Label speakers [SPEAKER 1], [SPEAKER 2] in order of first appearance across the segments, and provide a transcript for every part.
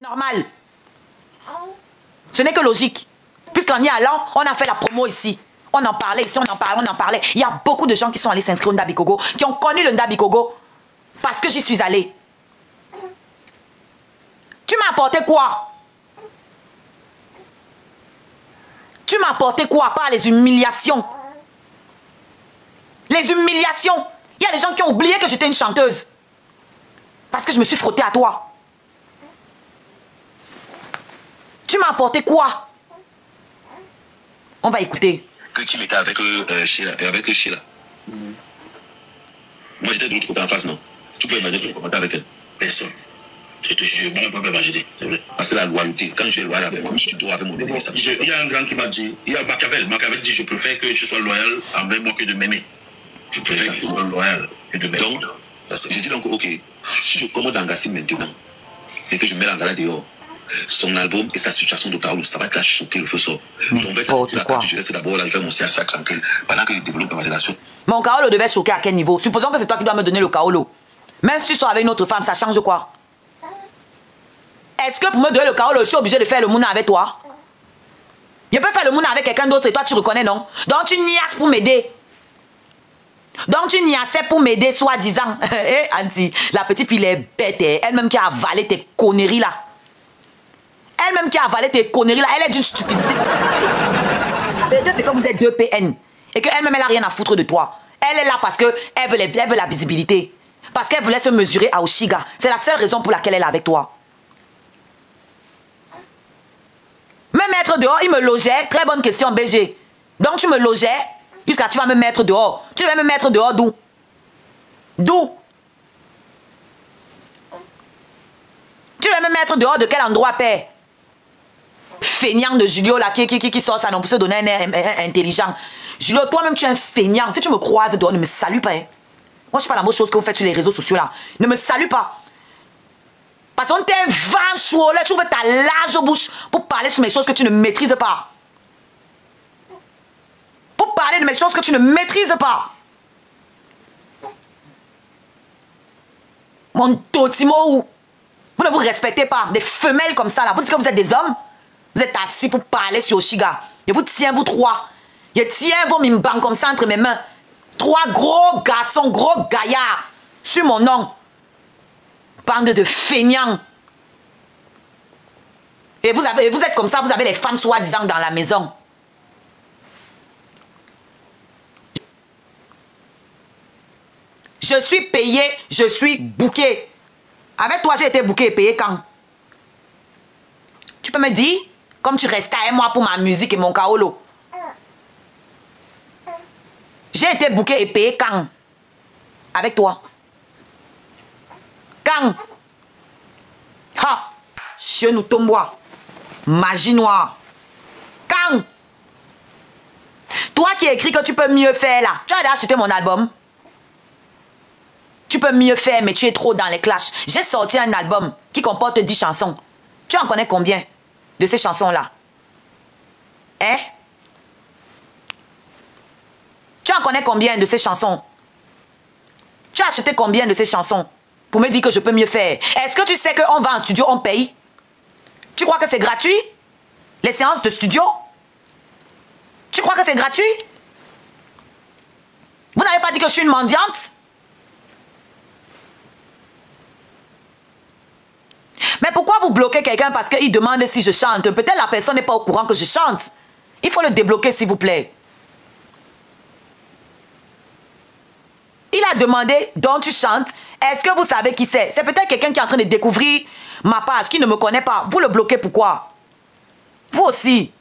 [SPEAKER 1] Normal. Ce n'est que logique. Puisqu'en y allant, on a fait la promo ici. On en parlait ici, on en parlait. Il y a beaucoup de gens qui sont allés s'inscrire au Ndabikogo, qui ont connu le Ndabikogo parce que j'y suis allé. Tu m'as apporté quoi? Tu m'as apporté quoi par les humiliations? Les humiliations. Il y a des gens qui ont oublié que j'étais une chanteuse. Parce que je me suis frottée à toi. Tu m'as apporté quoi? On va écouter.
[SPEAKER 2] Que qu'il était avec Sheila. Moi j'étais de l'autre côté en face, non? Tu peux imaginer que je commentais avec elle? Personne. Je te jure, moi, je ne peux pas imaginer. C'est vrai. Parce que la loyauté, quand je suis loyal avec moi, je suis toujours avec mon bébé. Il y a un grand qui m'a dit, il y a Machiavel. Machiavel dit, je préfère que tu sois loyal envers moi que de m'aimer. Je préfère que tu sois loyal que de m'aimer. Donc, j'ai dit donc, ok, si je commande Angassi maintenant, et que je mets l'Angala dehors, son album et sa situation de Kaolo, ça va te la choquer, le feu sort. Donc, je laisse d'abord là, je fais mon siège tranquille, pendant que je développe ma relation.
[SPEAKER 1] Mon Kaolo devait choquer à quel niveau? Supposons que c'est toi qui dois me donner le Kaolo. Même si tu sors avec une autre femme, ça change quoi? Est-ce que pour me donner le Kaolo, je suis obligé de faire le mouna avec toi? Je peux faire le mouna avec quelqu'un d'autre et toi tu reconnais, non? Donc tu niaises pour m'aider. Donc tu niaisais pour m'aider, soi-disant. Eh, Anti, la petite fille est bête, elle-même qui a avalé tes conneries là. Elle-même qui a avalé tes conneries là, elle est d'une stupidité. C'est que vous êtes deux PN. Et qu'elle-même, elle n'a rien à foutre de toi. Elle est là parce qu'elle veut la visibilité. Parce qu'elle voulait se mesurer à Oshiga. C'est la seule raison pour laquelle elle est avec toi. Me mettre dehors, il me logeait. Très bonne question, BG. Donc tu me logeais, puisque tu vas me mettre dehors. Tu vas me mettre dehors d'où? D'où? Tu vas me mettre dehors de quel endroit, père? Feignant de Julio là, qui sort ça, non, pour se donner un air intelligent. Julio, toi-même, tu es un feignant. Si tu me croises dehors, ne me salue pas. Hein. Moi, je ne suis pas la mauvaise chose que vous faites sur les réseaux sociaux là. Ne me salue pas. Parce qu'on t'es un vent chaud là, tu ouvres ta large bouche pour parler sur mes choses que tu ne maîtrises pas. Pour parler de mes choses que tu ne maîtrises pas. Mon Totimo, vous ne vous respectez pas. Des femelles comme ça là. Vous dites que vous êtes des hommes. Vous êtes assis pour parler sur Oshiga. Je vous tiens, vous trois. Je tiens vos mimbans comme ça entre mes mains. Trois gros garçons, gros gaillards. Sur mon nom. Bande de feignants. Et vous êtes comme ça, vous avez les femmes soi-disant dans la maison. Je suis payé, je suis booké. Avec toi, j'ai été booké et payé quand? Tu peux me dire? Comme tu restais avec moi pour ma musique et mon kaolo. J'ai été booké et payé quand? Avec toi. Quand? Ha! Chien nous tombois. Magie noire. Quand? Toi qui écris que tu peux mieux faire là. Tu as déjà acheté mon album? Tu peux mieux faire, mais tu es trop dans les clashs. J'ai sorti un album qui comporte 10 chansons. Tu en connais combien de ces chansons-là? Hein? Tu en connais combien de ces chansons? Tu as acheté combien de ces chansons pour me dire que je peux mieux faire? Est-ce que tu sais qu'on va en studio, on paye? Tu crois que c'est gratuit? Les séances de studio? Tu crois que c'est gratuit? Vous n'avez pas dit que je suis une mendiante? Mais pourquoi vous bloquez quelqu'un parce qu'il demande si je chante? Peut-être la personne n'est pas au courant que je chante. Il faut le débloquer, s'il vous plaît. Il a demandé dont tu chantes. Est-ce que vous savez qui c'est? C'est peut-être quelqu'un qui est en train de découvrir ma page, qui ne me connaît pas. Vous le bloquez, pourquoi? Vous aussi.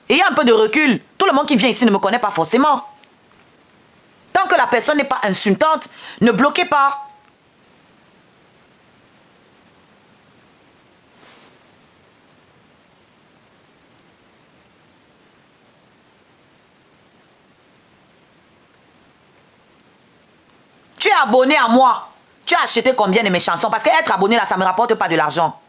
[SPEAKER 1] Et il y a un peu de recul. Tout le monde qui vient ici ne me connaît pas forcément. Tant que la personne n'est pas insultante, ne bloquez pas. Tu es abonné à moi. Tu as acheté combien de mes chansons? Parce qu'être abonné là, ça ne me rapporte pas de l'argent.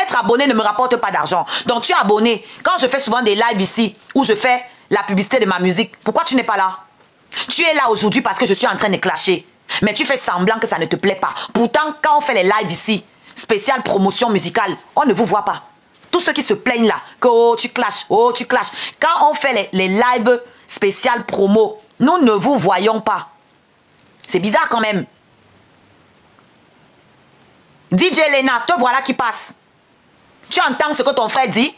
[SPEAKER 1] Être abonné ne me rapporte pas d'argent. Donc tu es abonné. Quand je fais souvent des lives ici, où je fais la publicité de ma musique, pourquoi tu n'es pas là? Tu es là aujourd'hui parce que je suis en train de clasher. Mais tu fais semblant que ça ne te plaît pas. Pourtant, quand on fait les lives ici, spéciale promotion musicale, on ne vous voit pas. Tous ceux qui se plaignent là, que oh tu clashes, oh tu clashes. Quand on fait les lives spéciales promo, nous ne vous voyons pas. C'est bizarre quand même. DJ Lena, te voilà qui passe. Tu entends ce que ton frère dit?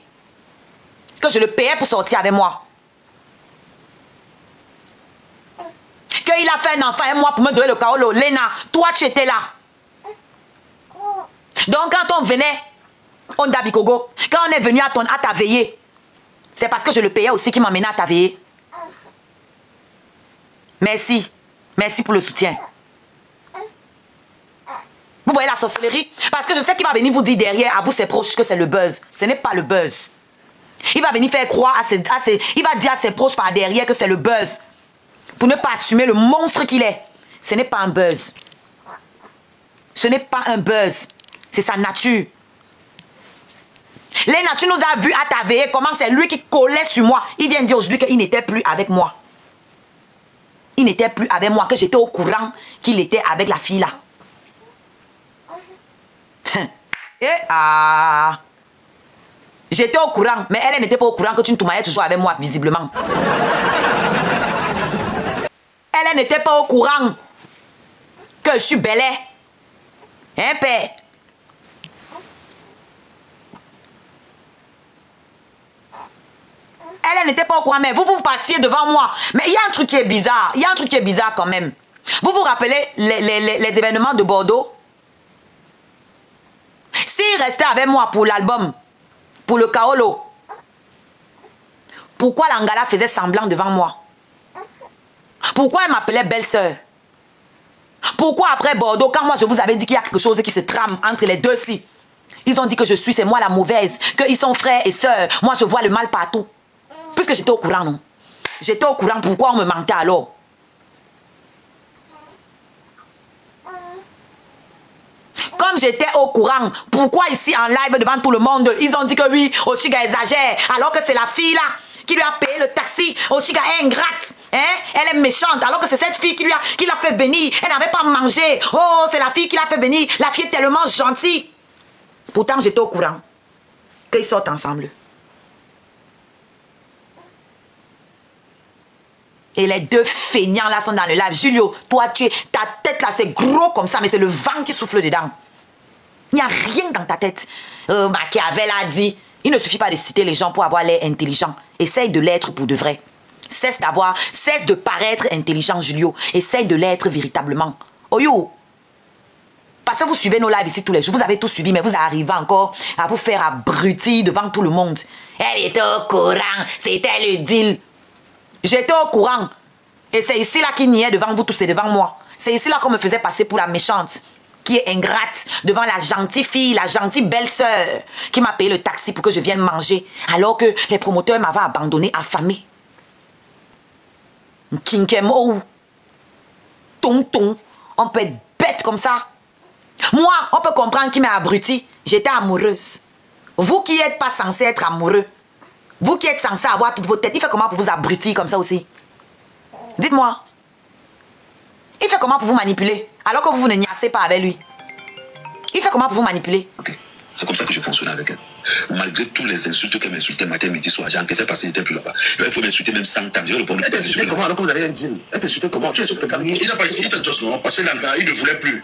[SPEAKER 1] Que je le payais pour sortir avec moi. Qu'il a fait un enfant et moi pour me donner le kaolo. Lena, toi tu étais là. Donc quand on venait, on d'Abikogo, quand on est venu à ta veillée, c'est parce que je le payais aussi qui m'emmenait à ta veillée. Merci. Merci pour le soutien. Vous voyez la sorcellerie? Parce que je sais qu'il va venir vous dire derrière, à vous ses proches, que c'est le buzz. Ce n'est pas le buzz. Il va venir faire croire il va dire à ses proches par derrière que c'est le buzz. Pour ne pas assumer le monstre qu'il est. Ce n'est pas un buzz. Ce n'est pas un buzz. C'est sa nature. Léna, tu nous as vu à ta veillée comment c'est lui qui collait sur moi. Il vient dire aujourd'hui qu'il n'était plus avec moi. Il n'était plus avec moi, que j'étais au courant qu'il était avec la fille là. Et j'étais au courant, mais elle n'était pas au courant que tu ne te mariais toujours avec moi, visiblement. Elle n'était pas au courant que je suis belle. Hein, père? Elle n'était pas au courant, mais vous passiez devant moi. Mais il y a un truc qui est bizarre. Il y a un truc qui est bizarre quand même. Vous vous rappelez les événements de Bordeaux? S'il restait avec moi pour l'album, pour le Kaolo, pourquoi l'Angala faisait semblant devant moi? Pourquoi elle m'appelait belle-sœur? Pourquoi après Bordeaux, quand moi je vous avais dit qu'il y a quelque chose qui se trame entre les deux-ci, ils ont dit que c'est moi la mauvaise, qu'ils sont frères et sœurs, moi je vois le mal partout. Puisque j'étais au courant, non? J'étais au courant, pourquoi on me mentait alors? Comme j'étais au courant, pourquoi ici en live devant tout le monde, ils ont dit que oui, Oshiga exagère, alors que c'est la fille là qui lui a payé le taxi. Oshiga est ingrate, hein? Elle est méchante, alors que c'est cette fille qui l'a fait venir. Elle n'avait pas mangé. Oh, c'est la fille qui l'a fait venir. La fille est tellement gentille. Pourtant, j'étais au courant qu'ils sortent ensemble. Et les deux feignants là sont dans le live. Julio, toi, ta tête là, c'est gros comme ça, mais c'est le vent qui souffle dedans. Il n'y a rien dans ta tête. Machiavel a dit, il ne suffit pas de citer les gens pour avoir l'air intelligent. Essaye de l'être pour de vrai. Cesse de paraître intelligent, Julio. Essaye de l'être véritablement. Oyo. Parce que vous suivez nos lives ici tous les jours. Vous avez tout suivi, mais vous arrivez encore à vous faire abrutir devant tout le monde. Elle était au courant. C'était le deal. J'étais au courant. Et c'est ici là qu'il n'y est devant vous tous, c'est devant moi. C'est ici là qu'on me faisait passer pour la méchante, qui est ingrate, devant la gentille fille, la gentille belle-sœur, qui m'a payé le taxi pour que je vienne manger, alors que les promoteurs m'avaient abandonné, affamé. Kinkemo, tonton, on peut être bête comme ça. Moi, on peut comprendre qui m'a abruti. J'étais amoureuse. Vous qui n'êtes pas censé être amoureux, vous qui êtes censé avoir toutes vos têtes, il fait comment pour vous abrutir comme ça aussi? Dites-moi. Il fait comment pour vous manipuler alors que vous ne niassez pas avec lui? Il fait comment pour vous manipuler?
[SPEAKER 2] Ok. C'est comme ça que je fonctionne avec elle. Malgré tous les insultes qu'elle m'insultait matin, midi, soir, j'ai encaissé parce qu'elle n'était plus là-bas. Il faut m'insulter même 100 ans. Je vais répondre.
[SPEAKER 3] Elle t'insultait comment alors que vous avez un deal? Elle t'insultait comment? Tu insultais Camille?
[SPEAKER 2] Il n'a pas insulté Just, non, parce que là, il ne voulait plus.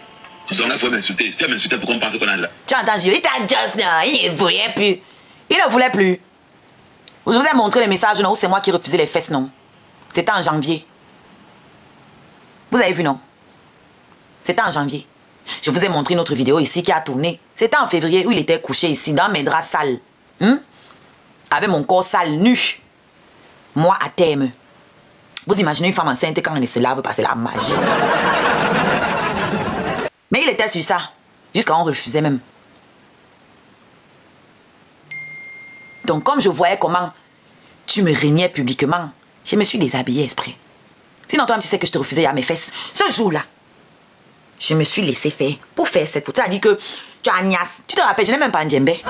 [SPEAKER 2] Ils ont là pour m'insulter. Si elle m'insultait, pourquoi on pense qu'on a là?
[SPEAKER 1] Tu entends, il t'a Just, non, il ne voulait plus. Il ne voulait plus. Je vous ai montré les messages, non, où c'est moi qui refusais les fesses, non? C'était en janvier. Vous avez vu, non? C'était en janvier. Je vous ai montré une autre vidéo ici qui a tourné. C'était en février où il était couché ici, dans mes draps sales. Avec mon corps sale, nu. Moi, à terme. Vous imaginez une femme enceinte quand elle se lave, parce que c'est la magie. Mais il était sur ça. Jusqu'à on refusait même. Donc, comme je voyais comment tu me régnais publiquement, je me suis déshabillée exprès. Sinon, toi-même, tu sais que je te refusais à mes fesses. Ce jour-là, je me suis laissé faire pour faire cette photo. Tu as dit que tu as niasse. Tu te rappelles, je n'ai même pas un djembé.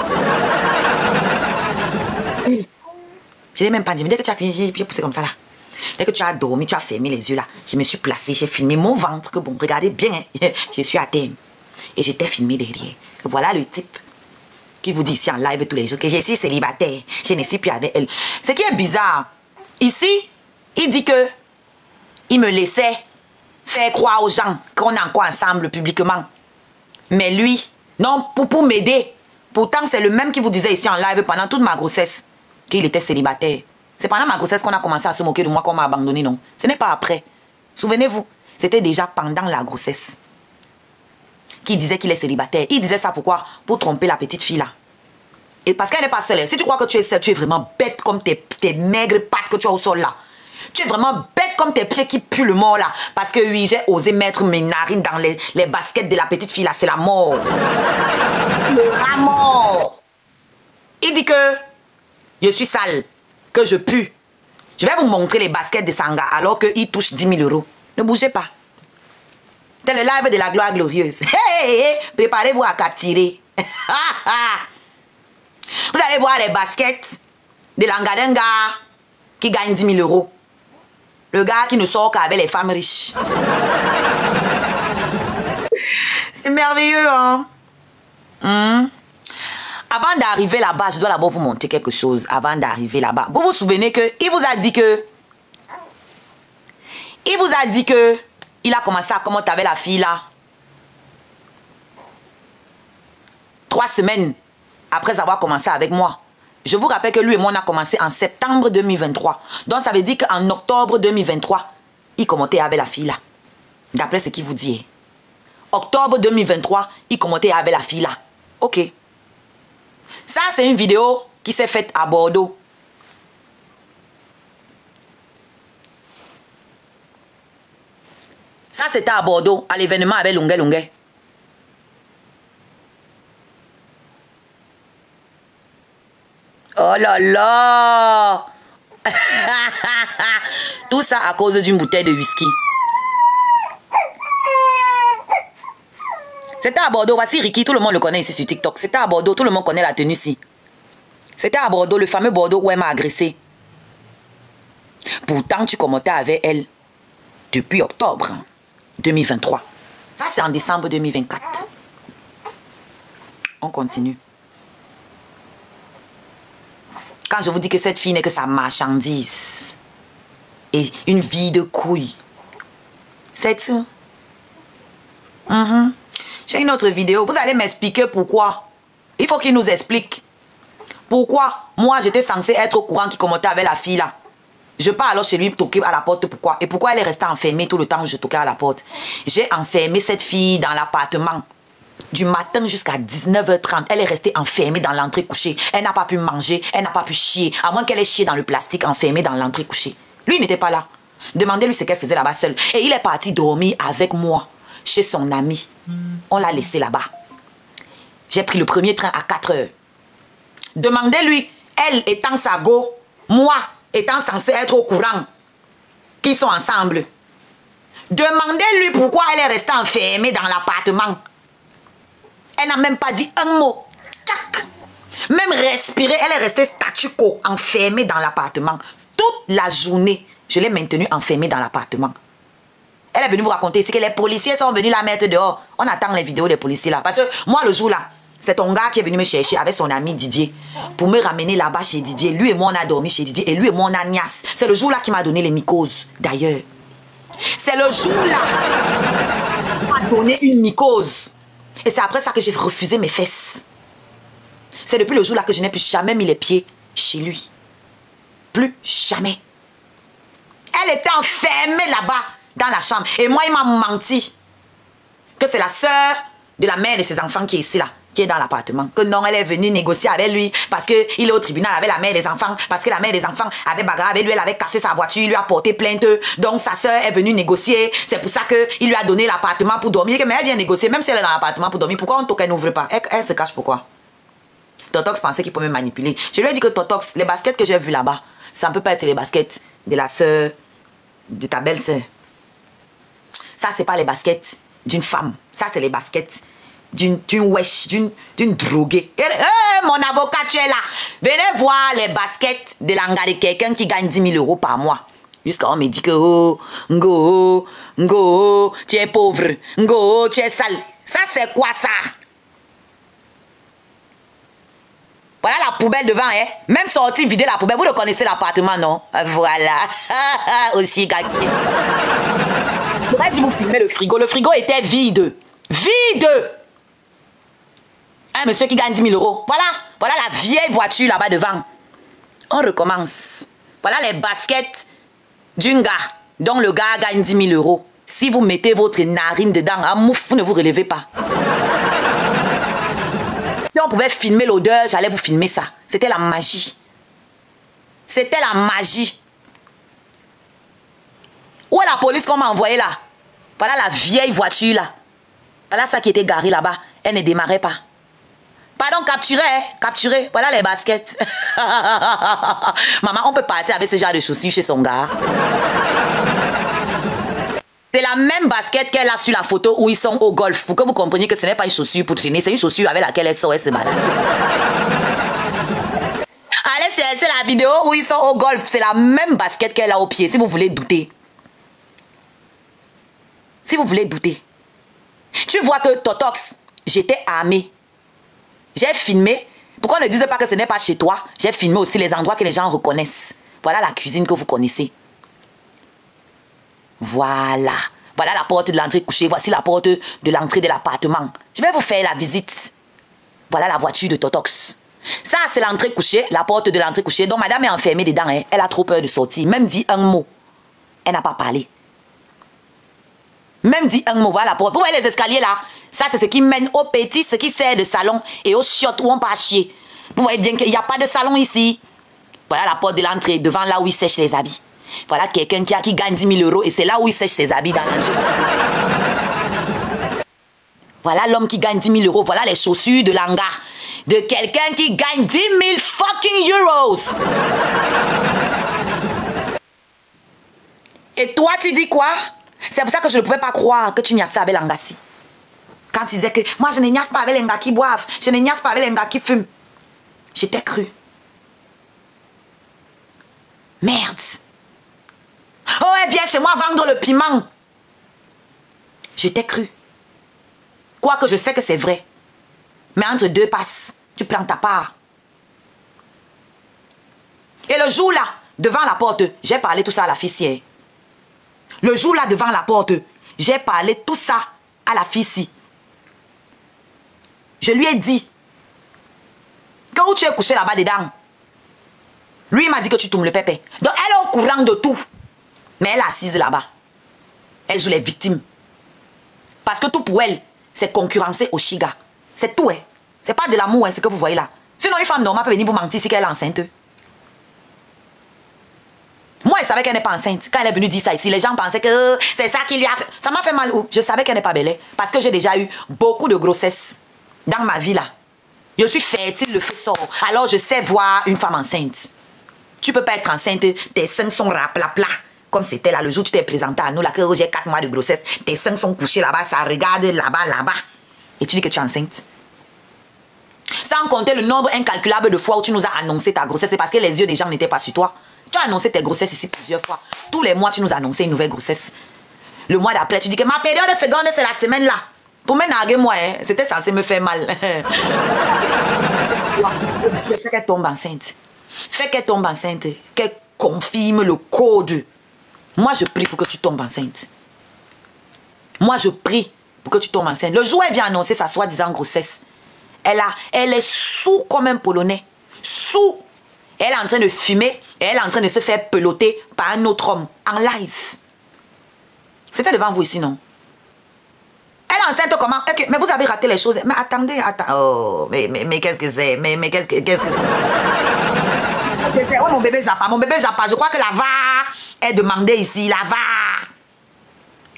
[SPEAKER 1] Je n'ai même pas un djembé. Dès que tu as fini, j'ai poussé comme ça là. Dès que tu as dormi, tu as fermé les yeux là. Je me suis placée, j'ai filmé mon ventre. Que bon, regardez bien, je suis à terme. Et j'étais filmé derrière. Voilà le type qui vous dit ici en live tous les jours que je suis célibataire. Je ne suis plus avec elle. Ce qui est bizarre, ici, il dit que il me laissait faire croire aux gens qu'on est encore ensemble publiquement. Mais lui, non, pour m'aider. Pourtant, c'est le même qui vous disait ici en live pendant toute ma grossesse qu'il était célibataire. C'est pendant ma grossesse qu'on a commencé à se moquer de moi, qu'on m'a abandonné, non. Ce n'est pas après. Souvenez-vous, c'était déjà pendant la grossesse qu'il disait qu'il est célibataire. Il disait ça pourquoi? Pour tromper la petite fille là. Et parce qu'elle n'est pas seule. Si tu crois que tu es seule, tu es vraiment bête comme tes maigres pattes que tu as au sol là. Tu es vraiment bête comme tes pieds qui puent le mort là. Parce que oui, j'ai osé mettre mes narines dans les baskets de la petite fille là. C'est la mort. La mort. Il dit que je suis sale, que je pue. Je vais vous montrer les baskets de Sanga alors qu'il touche 10 000 euros. Ne bougez pas. C'est le live de la gloire glorieuse. Hey, hey, préparez-vous à capturer. Vous allez voir les baskets de l'Angadenga qui gagne 10 000 euros. Le gars qui ne sort qu'avec les femmes riches. C'est merveilleux, hein? Avant d'arriver là-bas, je dois d'abord vous montrer quelque chose. Avant d'arriver là-bas, vous vous souvenez qu'il vous a dit que... Il vous a dit que... Il a commencé à commenter avec la fille là. 3 semaines après avoir commencé avec moi. Je vous rappelle que lui et moi, on a commencé en septembre 2023. Donc, ça veut dire qu'en octobre 2023, il commentait avec la fille là. D'après ce qu'il vous dit. Octobre 2023, il commentait avec la fille là. Ok. Ça, c'est une vidéo qui s'est faite à Bordeaux. Ça, c'était à Bordeaux, à l'événement avec Lungue Lungue. Oh là là! Tout ça à cause d'une bouteille de whisky. C'était à Bordeaux. Voici Ricky, tout le monde le connaît ici sur TikTok. C'était à Bordeaux, tout le monde connaît la tenue ici. C'était à Bordeaux, le fameux Bordeaux où elle m'a agressé. Pourtant, tu commentais avec elle depuis octobre 2023. Ça, c'est en décembre 2024. On continue. Quand je vous dis que cette fille n'est que sa marchandise et une vie de couille, c'est tout. J'ai une autre vidéo. Vous allez m'expliquer pourquoi. Il faut qu'il nous explique. Pourquoi moi, j'étais censée être au courant qu'il commentait avec la fille là. Je pars alors chez lui toquer à la porte. Pourquoi? Et pourquoi elle est restée enfermée tout le temps où je toquais à la porte? J'ai enfermé cette fille dans l'appartement. Du matin jusqu'à 19h30, elle est restée enfermée dans l'entrée couchée. Elle n'a pas pu manger, elle n'a pas pu chier. À moins qu'elle ait chié dans le plastique enfermée dans l'entrée couchée. Lui, il n'était pas là. Demandez-lui ce qu'elle faisait là-bas seule. Et il est parti dormir avec moi, chez son ami. On l'a laissé là-bas. J'ai pris le premier train à 4h. Demandez-lui, elle étant sa go, moi étant censé être au courant qu'ils sont ensemble. Demandez-lui pourquoi elle est restée enfermée dans l'appartement. Elle n'a même pas dit un mot. Tchac. Même respirer, elle est restée statu quo, enfermée dans l'appartement. Toute la journée, je l'ai maintenue enfermée dans l'appartement. Elle est venue vous raconter ici que les policiers sont venus la mettre dehors. On attend les vidéos des policiers là. Parce que moi, le jour là, c'est ton gars qui est venu me chercher avec son ami Didier pour me ramener là-bas chez Didier. Lui et moi, on a dormi chez Didier. Et lui et moi, on a niasse. C'est le jour là qui m'a donné les mycoses, d'ailleurs. C'est le jour là qui m'a donné une mycose. Et c'est après ça que j'ai refusé mes fesses. C'est depuis le jour là que je n'ai plus jamais mis les pieds chez lui. Plus jamais. Elle était enfermée là-bas dans la chambre. Et moi, il m'a menti que c'est la sœur de la mère de ses enfants qui est ici là, qui est dans l'appartement. Que non, elle est venue négocier avec lui parce qu'il est au tribunal avec la mère des enfants. Parce que la mère des enfants avait bagarré avec lui, elle avait cassé sa voiture, il lui a porté plainte. Donc sa sœur est venue négocier. C'est pour ça qu'il lui a donné l'appartement pour dormir. Mais elle vient négocier, même si elle est dans l'appartement pour dormir. Pourquoi on toque, elle n'ouvre pas? Elle se cache pourquoi? Totox pensait qu'il pouvait me manipuler. Je lui ai dit que Totox, les baskets que j'ai vues là-bas, ça ne peut pas être les baskets de la sœur de ta belle-sœur. Ça, c'est pas les baskets d'une femme. Ça, c'est les baskets d'une wesh, d'une droguée. Mon avocat, tu es là. Venez voir les baskets de l'anga de quelqu'un qui gagne 10 000 € par mois. Jusqu'à on me dit que, oh, Ngo, tu es pauvre. Ngo, tu es sale. Ça, c'est quoi ça? Voilà la poubelle devant, hein. Même sorti vider la poubelle. Vous reconnaissez l'appartement, non? Voilà. Aussi, gars. J'aurais dû vous filmer le frigo. Le frigo était vide. Vide! Un monsieur qui gagne 10 000 euros. Voilà. Voilà la vieille voiture là-bas devant. On recommence. Voilà les baskets d'un gars dont le gars gagne 10 000 euros. Si vous mettez votre narine dedans, ah, mouf, vous ne vous relevez pas. Si on pouvait filmer l'odeur, j'allais vous filmer ça. C'était la magie. C'était la magie. Où est la police qu'on m'a envoyée là? Voilà la vieille voiture là. Voilà ça qui était garé là-bas. Elle ne démarrait pas. Pardon, capturé, hein? Capturé. Voilà les baskets. Maman, on peut partir avec ce genre de chaussures chez son gars. C'est la même basket qu'elle a sur la photo où ils sont au golf. Pour que vous compreniez que ce n'est pas une chaussure pour traîner, c'est une chaussure avec laquelle elle sort et se balade. Allez chercher la vidéo où ils sont au golf. C'est la même basket qu'elle a au pied, si vous voulez douter. Si vous voulez douter. Tu vois que Totox, j'étais armée. J'ai filmé. Pourquoi ne disez pas que ce n'est pas chez toi? J'ai filmé aussi les endroits que les gens reconnaissent. Voilà la cuisine que vous connaissez. Voilà. Voilà la porte de l'entrée couchée. Voici la porte de l'entrée de l'appartement. Je vais vous faire la visite. Voilà la voiture de Totox. Ça, c'est l'entrée couchée, la porte de l'entrée couchée. Donc, madame est enfermée dedans. Hein. Elle a trop peur de sortir. Même dit un mot. Elle n'a pas parlé. Même dit un mot. Voilà la porte. Vous voyez les escaliers là? Ça, c'est ce qui mène au petit, ce qui sert de salon et aux chiottes où on part chier. Vous voyez bien qu'il n'y a pas de salon ici. Voilà la porte de l'entrée, devant là où il sèche les habits. Voilà quelqu'un qui gagne 10 000 euros et c'est là où il sèche ses habits dans l'entrée. Voilà l'homme qui gagne 10 000 euros. Voilà les chaussures de l'anga de quelqu'un qui gagne 10 000 fucking euros. Et toi, tu dis quoi? C'est pour ça que je ne pouvais pas croire que tu niassais avec l'angassi. Quand tu disais que moi je ne niasse pas avec les gars qui boivent, je ne niasse pas avec les gars qui fument. Je t'ai cru. Merde. Oh, elle vient chez moi vendre le piment. Je t'ai cru. Quoique je sais que c'est vrai. Mais entre deux passes, tu prends ta part. Et le jour là, devant la porte, j'ai parlé tout ça à la fille. Le jour là, devant la porte, j'ai parlé tout ça à la fille. Je lui ai dit que où tu es couché là-bas dedans. Lui, il m'a dit que tu tombes le pépé. Donc, elle est au courant de tout. Mais elle est assise là-bas. Elle joue les victimes. Parce que tout pour elle, c'est concurrencer au Chiga. C'est tout, hein. C'est pas de l'amour, hein, ce que vous voyez là. Sinon, une femme normale peut venir vous mentir si elle est enceinte. Moi, elle savait qu'elle n'est pas enceinte. Quand elle est venue dire ça ici, les gens pensaient que c'est ça qui lui a fait. Ça m'a fait mal. Je savais qu'elle n'est pas belle. Parce que j'ai déjà eu beaucoup de grossesses dans ma vie là. Je suis fertile, le feu sort. Alors, je sais voir une femme enceinte. Tu peux pas être enceinte, tes seins sont rapla-pla. Comme c'était là, le jour où tu t'es présenté à nous, là, que j'ai 4 mois de grossesse, tes seins sont couchés là-bas, ça regarde là-bas, là-bas. Et tu dis que tu es enceinte. Sans compter le nombre incalculable de fois où tu nous as annoncé ta grossesse, c'est parce que les yeux des gens n'étaient pas sur toi. Tu as annoncé tes grossesses ici plusieurs fois. Tous les mois, tu nous as annoncé une nouvelle grossesse. Le mois d'après, tu dis que ma période féconde, c'est la semaine là. Pour me narguer, moi, hein, c'était censé me faire mal. Fais qu'elle tombe enceinte. Fais qu'elle tombe enceinte. Qu'elle confirme le code. Moi, je prie pour que tu tombes enceinte. Moi, je prie pour que tu tombes enceinte. Le jour où elle vient annoncer sa soi-disant grossesse, elle est sous comme un Polonais. Sous. Elle est en train de fumer et elle est en train de se faire peloter par un autre homme en live. C'était devant vous ici, non? Elle est enceinte comment? Okay, mais vous avez raté les choses. Mais attendez, attendez. Oh, mais qu'est-ce que c'est? Mais qu'est-ce que c'est? Oh, mon bébé Japa, mon bébé Japa. Je crois que la VAR est demandée ici. La VAR.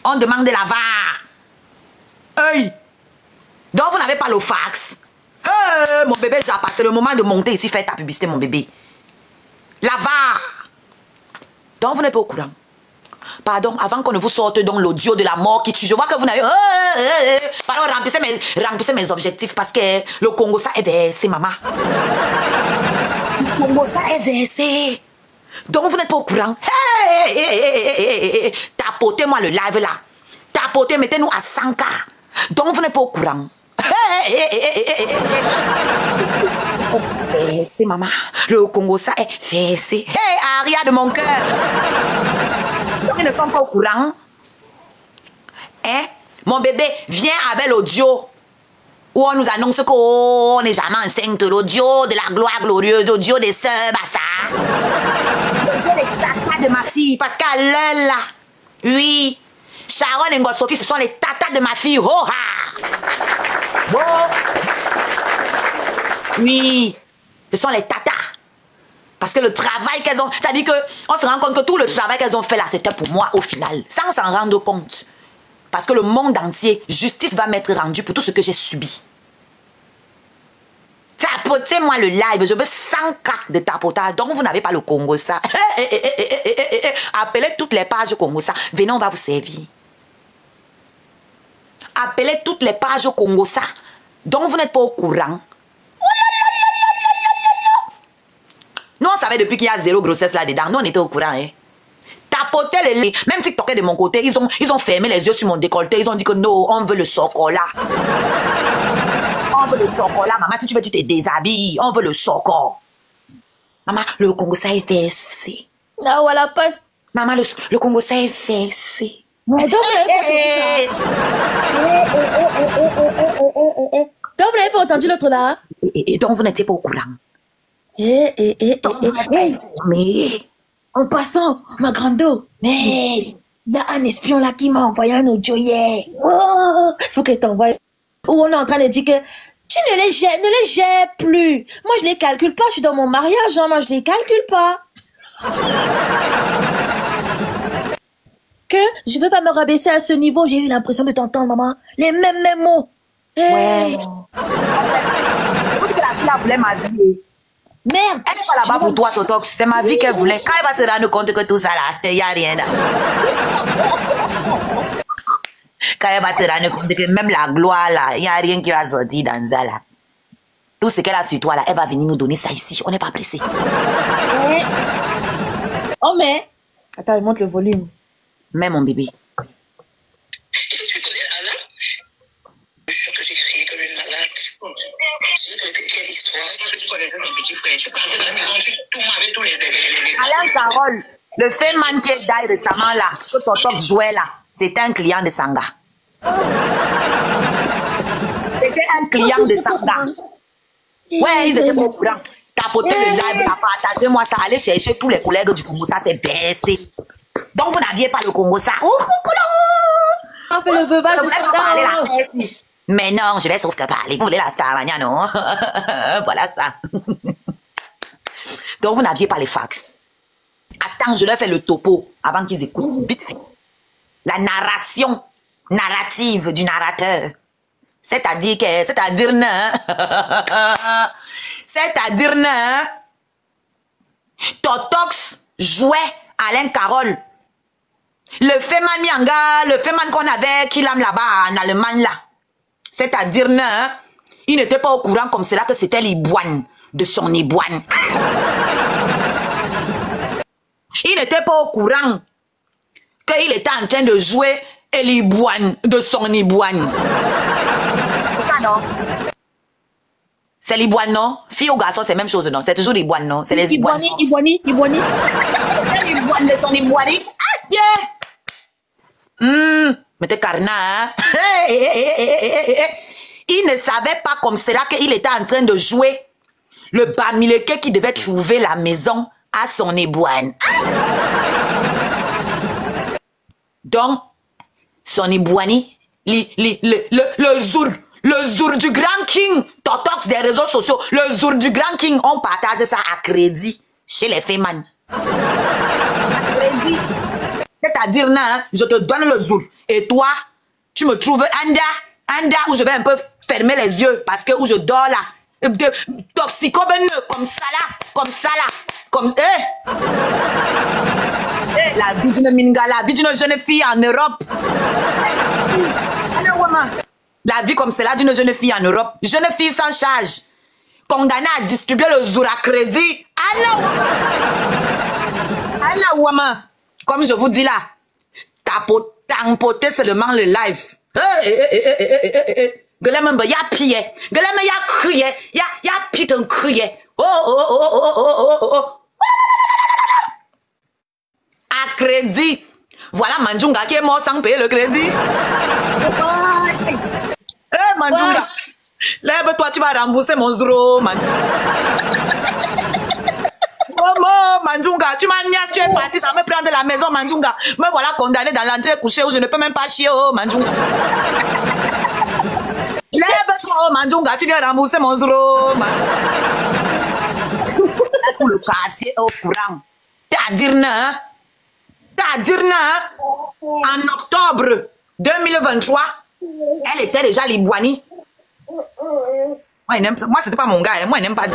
[SPEAKER 1] On demande la VAR. Hey. Donc, vous n'avez pas le fax. Hey, mon bébé Japa, c'est le moment de monter ici, faire ta publicité, mon bébé. La VAR. Donc, vous n'êtes pas au courant. Pardon, avant qu'on ne vous sorte donc l'audio de la mort qui tue, je vois que vous n'avez... Pardon, remplissez mes objectifs parce que le Congo, ça est versé, maman. Le Congo, ça est versé. Donc, vous n'êtes pas au courant. Tapotez-moi le live là. Tapotez, mettez-nous à 100K. Donc, vous n'êtes pas au courant. C'est maman. Le Congo, ça est fessé. Hey, Aria de mon cœur. Donc, ils ne sont pas au courant. Hein? Mon bébé, viens avec l'audio. Où on nous annonce qu'on n'est jamais enceinte. L'audio de la gloire glorieuse. L'audio des sœurs Bassa. L'audio des tatas de ma fille. Parce qu'à l'heure là, oui, Sharon et Sophie, ce sont les tatas de ma fille. Oh, ha! Bon. Oui, ce sont les tatas. Parce que le travail qu'elles ont... C'est-à-dire qu'on se rend compte que tout le travail qu'elles ont fait là, c'était pour moi au final. Sans s'en rendre compte. Parce que le monde entier, justice va m'être rendue pour tout ce que j'ai subi. Tapotez-moi le live. Je veux 100K de tapotage. Donc, vous n'avez pas le Congo ça. Appelez toutes les pages Congo ça. Venez, on va vous servir. Appelez toutes les pages au Congo ça. Donc vous n'êtes pas au courant. Nous on savait depuis qu'il y a 0 grossesse là-dedans. Nous on était au courant. Hein. Tapotez les lits. Même si TikTok est de mon côté, ils ont fermé les yeux sur mon décolleté. Ils ont dit que non, on veut le socola. On veut le socola. Maman, si tu veux, tu te déshabilles. On veut le soco. Maman, le Congo ça est fessé.
[SPEAKER 4] Là où elle a pas...
[SPEAKER 1] Maman, le Congo ça est fessé.
[SPEAKER 4] Mais donc, vous n'avez pas entendu l'autre là?
[SPEAKER 1] Et donc, vous n'étiez pas au courant.
[SPEAKER 4] Mais, en passant, ma grande, mais il y a un espion là qui m'a envoyé un audio hier. Oh, faut qu'elle t'envoie. Où on est en train de dire que tu ne les gères plus. Moi, je les calcule pas. Je suis dans mon mariage, hein, moi, je les calcule pas. Que je veux pas me rabaisser à ce niveau. J'ai eu l'impression de t'entendre, maman. Les mêmes mots.
[SPEAKER 1] Ouais. La fille voulait ma vie.
[SPEAKER 4] Merde.
[SPEAKER 1] Elle n'est pas là-bas pour toi, Totox. C'est ma vie qu'elle voulait. Quand elle va se rendre compte que tout ça là, il n'y a rien là. Quand elle va se rendre compte que même la gloire là, il n'y a rien qui va sortir dans ça là. Tout ce qu'elle a sur toi là, elle va venir nous donner ça ici. On n'est pas pressé.
[SPEAKER 4] Oh mais. Attends, elle monte le volume.
[SPEAKER 1] Mais mon bébé.
[SPEAKER 2] Tu connais Alain? Je suis sûr que j'ai crié comme une malade. Quelle histoire? Tu connais mon petit frère. Tu parles de la maison, tu tournes avec tous les...
[SPEAKER 1] Alain Carole, le fait man qui est d'ailleurs récemment là, que ton top jouait là, c'était un client de Sanga. C'était un client de Sanga. Ouais, ils étaient au courant. Tapoter le live, partagez-moi ça, allez chercher tous les collègues du Congo, ça c'est versé. Donc vous n'aviez pas le Congo ça.
[SPEAKER 4] On fait le verbal de Sanga.
[SPEAKER 1] Mais non, je vais sauf que parler. Vous voulez la star, non? Voilà ça. Donc vous n'aviez pas les fax. Attends, je leur fais le topo avant qu'ils écoutent. Vite fait. La narration narrative du narrateur. C'est-à-dire que, c'est-à-dire Totox jouait Alain Carole. Le Feman Mianga, le Feman qu'on avait, qui l'aime là-bas en Allemagne là. C'est-à-dire, il n'était pas au courant comme cela que c'était l'Iboine de son Iboine. Il n'était pas au courant qu'il était en train de jouer l'Iboine de son Iboine. C'est ça, non? C'est l'Iboine, non? Fille ou garçon, c'est la même chose, non? C'est toujours l'Iboine, non? C'est les Iboines.
[SPEAKER 4] Iboine.
[SPEAKER 1] L'Iboine de son Iboine. Ah, yeah! Mais t'es carnat, hein? Il ne savait pas comme cela qu'il était en train de jouer le bamileke qui devait trouver la maison à son Iboine. Donc, son Iboine, le zour du grand king, Totox des réseaux sociaux, le zour du grand king, on partage ça à crédit chez les Feman. À crédit. C'est-à-dire, je te donne le zour. Et toi, tu me trouves Anda, où je vais un peu fermer les yeux parce que où je dors là. Toxico-beneux, comme ça là. La vie d'une minga, la vie d'une jeune fille en Europe. La vie comme celle-là d'une jeune fille en Europe. Jeune fille sans charge. Condamnée à distribuer le zour à crédit. Allah, woman. Comme je vous dis là, tampoter seulement le live. Gelem mbe ya pie. Gelem ya crier. Ya putain crier. Oh. À crédit. Voilà Manjunga qui est mort sans payer le crédit. Manjunga. Lève-toi, tu vas rembourser mon zéro, Manjunga. Manjunga, tu m'as niasse, tu es parti, ça me prend de la maison, Manjunga. Me voilà condamné dans l'entrée couchée où je ne peux même pas chier, oh, Manjunga. Lève-toi, oh, Manjunga, tu viens rembourser mon zéro, Manjunga. Pour le quartier au courant. C'est-à-dire, en octobre 2023, elle était déjà Libouani. Moi, c'était pas mon gars, moi, il n'aime pas.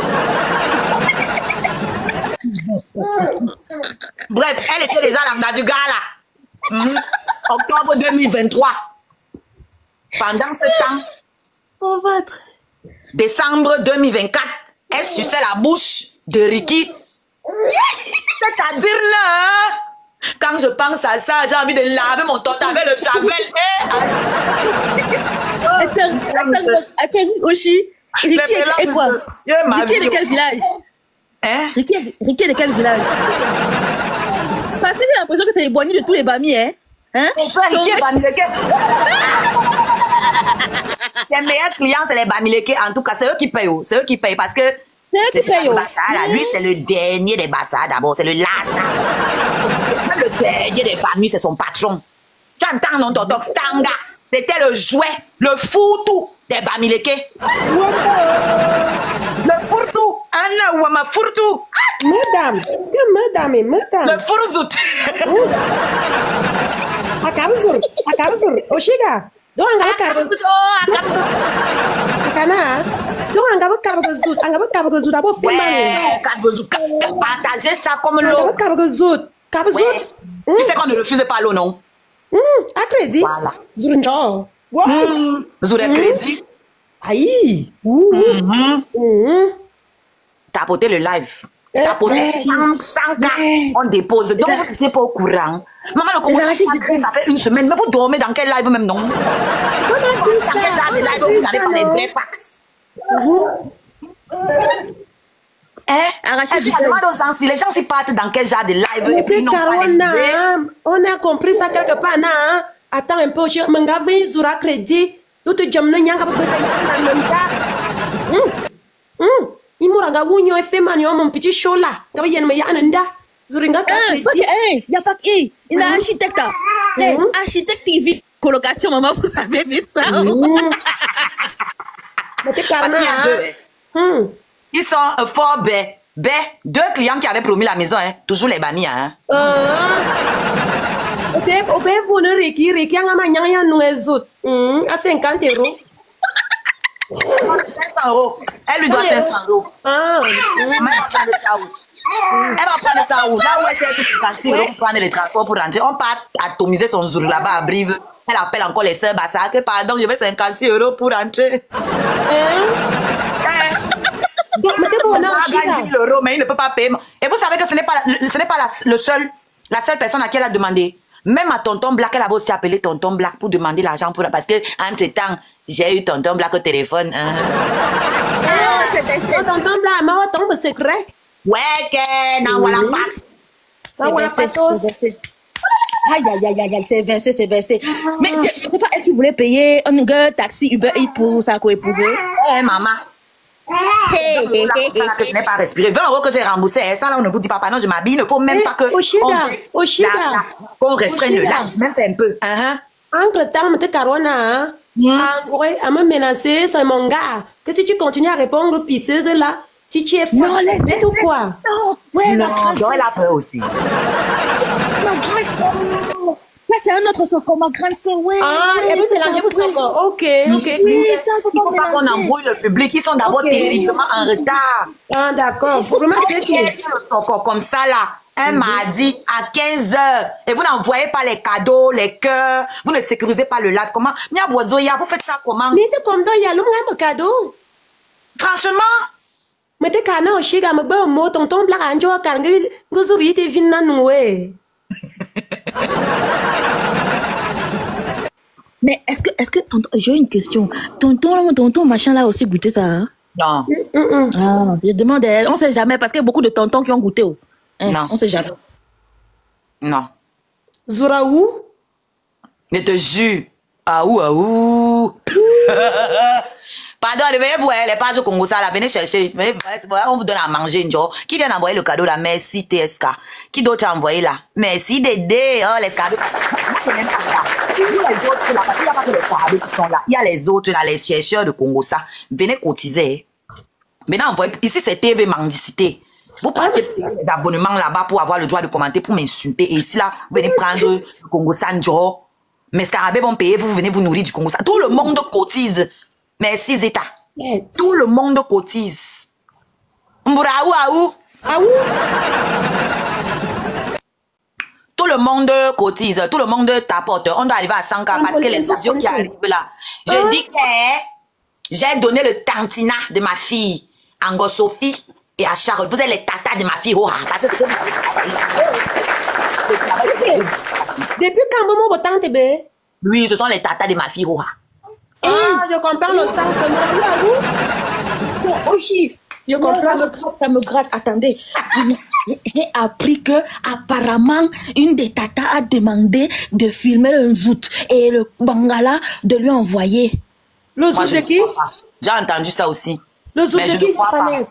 [SPEAKER 1] Bref, elle était déjà la du gars là. Octobre 2023. Pendant ce temps, décembre 2024, elle suçait la bouche de Ricky. C'est-à-dire, quand je pense à ça, j'ai envie de laver mon torte avec le javel.
[SPEAKER 4] Attends, Oshi. Ricky est quoi? Ricky est de quel village?
[SPEAKER 1] Hein?
[SPEAKER 4] Ricky est de quel village? Parce que j'ai l'impression que c'est les boignies de tous les bamis, hein?
[SPEAKER 1] Mon frère Ricky est Bamileke. Les meilleurs clients, c'est les Bamileke. En tout cas, c'est eux qui payent. C'est eux qui payent parce que
[SPEAKER 4] c'est eux qui payent.
[SPEAKER 1] Lui, c'est le dernier des bassards d'abord. C'est le lassa. Le dernier des bamis, c'est son patron. Tu entends, non, Totok Stanga? C'était le jouet, le fourre-tout des Bamileke. Le fourre-tout. Anna Wama fourre-tout.
[SPEAKER 5] Madame.
[SPEAKER 1] Le fourre-zout.
[SPEAKER 5] Akabzur. Oshiga. Donc on
[SPEAKER 1] partager ça comme l'eau. Tu sais qu'on ne refuse pas l'eau, non?
[SPEAKER 5] À crédit.
[SPEAKER 1] Voilà.
[SPEAKER 5] Zurunjo.
[SPEAKER 1] Vous avez crédit.
[SPEAKER 5] Aïe.
[SPEAKER 1] Tapoter le live. Tapoter 100 cas. On dépose. Donc vous n'étiez pas au courant. Maman, le commentaire, ça fait une semaine. Mais vous dormez dans quel live même, non? Dans quel genre de live vous n'allez pas les vrais fax? Si les gens s'y partent dans quel genre de live?
[SPEAKER 5] On a compris ça quelque part. Attends un peu, je m'en vais sur un crédit. Tout te jamne nyanga il mourra wunyo fait manio mon petit show là. Quand il y a me yananda. Zuringa
[SPEAKER 4] il y a pas qui. Il a architecte. Architecte TV colocation maman, vous savez vu ça.
[SPEAKER 1] Ils sont fort bêts. Deux clients qui avaient promis la maison, toujours les bannis, hein.
[SPEAKER 5] Vous ne Ricky, à 50 €.
[SPEAKER 1] 500 €. Elle lui doit 500 €. Elle va prendre ça où? Là où elle cherche 56 € pour prendre les transports pour rentrer. On part atomiser son jour là-bas à Brive. Elle appelle encore les sœurs Bassa que pardon, je veux 56 € pour rentrer. Mais il ne peut pas payer. Et vous savez que ce n'est pas la seule personne à qui elle a demandé. Même à Tonton Black, elle avait aussi appelé Tonton Black pour demander l'argent pour... Parce que, entre-temps, j'ai eu Tonton Black au téléphone.
[SPEAKER 5] Tonton Black, mais on c'est secret.
[SPEAKER 1] Ouais, que... Non, voilà, passe.
[SPEAKER 4] Aïe, c'est versé. Mais c'est pas elle qui voulait payer un taxi Uber Eats pour sa co-épousée.
[SPEAKER 1] Maman. Je n'ai pas respiré. 20 € que j'ai remboursé. Ça, là, on ne vous dit pas, non, je m'habille. Il ne faut même pas que... qu'on restreigne le live. Même un peu.
[SPEAKER 5] Entre-temps, M. Carona, elle m'a menacé, c'est mon gars. Que si tu continues à répondre aux pisseuses là, tu es fou.
[SPEAKER 4] Non, laisse
[SPEAKER 5] ou quoi?
[SPEAKER 4] Non, ouais,
[SPEAKER 1] non, elle a peur aussi.
[SPEAKER 4] Ma grande sœur. Ça, c'est un autre socor, ma grande sœur, ouais.
[SPEAKER 5] Elle veut mélanger votre socor. Ok.
[SPEAKER 1] Oui, ça, il ne faut pas qu'on embrouille le public. Ils sont d'abord terriblement en retard.
[SPEAKER 5] D'accord.
[SPEAKER 1] Comme ça, là. Un mardi à 15 h. Et vous n'envoyez pas les cadeaux, les cœurs. Vous ne sécurisez pas le live. Comment? Vous faites ça comment?
[SPEAKER 5] Mais tu comme il y a un cadeau.
[SPEAKER 1] Franchement?
[SPEAKER 5] Mais tu as un chiga, mais bon, moi, tonton Black Anjo, car vous auriez été vina noué.
[SPEAKER 4] Mais est-ce que tonton, j'ai une question. Tonton machin là aussi goûté ça, hein?
[SPEAKER 1] Non.
[SPEAKER 4] Ah, je demande, on sait jamais parce qu'il y a beaucoup de tontons qui ont goûté. Oh. Hein,
[SPEAKER 1] Non.
[SPEAKER 4] On sait jamais.
[SPEAKER 1] Non.
[SPEAKER 5] Zoraou?
[SPEAKER 1] Je te jure. Aou. Pardon, venez voir les pages au Congo, ça là, venez chercher. Venez, on vous donne à manger, genre. Qui vient d'envoyer le cadeau là? Merci TSK. Qui d'autre a envoyé là? Merci Dédé. Oh, les scarabées. Moi, c'est même pas ça. Il y a les autres là, parce qu'il n'y a pas que les scarabées qui sont là. Il y a les autres là, les chercheurs de Congo, ça. Venez cotiser. Maintenant, envoyez. Ici, c'est TV Mendicité. Vous prenez les abonnements là-bas pour avoir le droit de commenter, pour m'insulter. Et ici là, vous venez prendre le Congo Sanjo. Mes scarabées vont payer, vous venez vous nourrir du Congo. Tout le monde cotise. Merci Zeta. Tout le monde cotise. Mbouraou. Tout le monde cotise. Tout le monde tapote. On doit arriver à 100K parce que les audios qui arrivent là. Je dis que j'ai donné le tantina de ma fille, Ango Sophie et à Charles. Vous êtes les tatas de ma fille. Oh, parce que
[SPEAKER 5] Depuis quand maman vous tante bé?
[SPEAKER 1] Oui, ce sont les tatas de ma fille. Oh.
[SPEAKER 5] Ah, je comprends le sens.
[SPEAKER 4] Aussi,
[SPEAKER 5] Je comprends.
[SPEAKER 4] ça me gratte. Attendez, j'ai appris que apparemment une des tatas a demandé de filmer le zout et le Bangala de lui envoyer.
[SPEAKER 5] Le zout de qui?
[SPEAKER 1] J'ai entendu ça aussi.
[SPEAKER 5] Le zout
[SPEAKER 1] Mais
[SPEAKER 5] de
[SPEAKER 1] je
[SPEAKER 5] qui?
[SPEAKER 1] ne crois pas.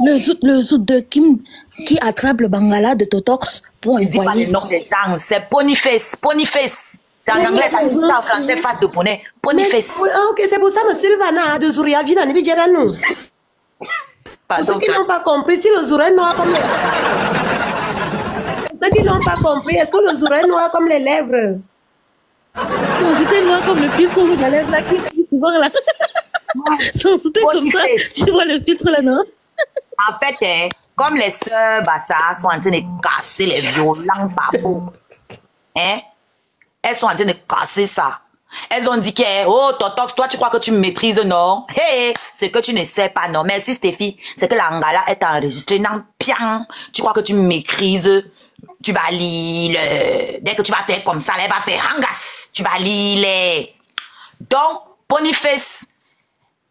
[SPEAKER 4] Le zout de Kim qui attrape le Bangala de Totox pour
[SPEAKER 1] Il dit pas le
[SPEAKER 4] envoyer.
[SPEAKER 1] nom des gens. C'est Ponyface. C'est en anglais, ça dit en français face de poney. Ponyface.
[SPEAKER 5] Ok, c'est pour ça que Sylvana de Zouria vient à nous. Pour ceux qui n'ont pas compris, si le Zouria noir comme les... Ceux qui n'ont pas compris, est-ce que le Zouria noir comme les lèvres?
[SPEAKER 4] C'était noir comme le filtre rouge à lèvres là qui est souvent là. Son soutien comme ça, tu vois le filtre là, non?
[SPEAKER 1] En fait, comme les sœurs Bassa sont en train de casser les violents babos, hein? Elles sont en train de casser ça. Elles ont dit que, oh, Totox, toi, tu crois que tu me maîtrises, non? Hey, c'est que tu ne sais pas, non? Merci, Stéphie. C'est que l'Angala est enregistrée. Non, bien. Tu crois que tu me maîtrises? Tu vas lire. Dès que tu vas faire comme ça, elle va faire hangas. Tu vas lire. Donc, Ponyface,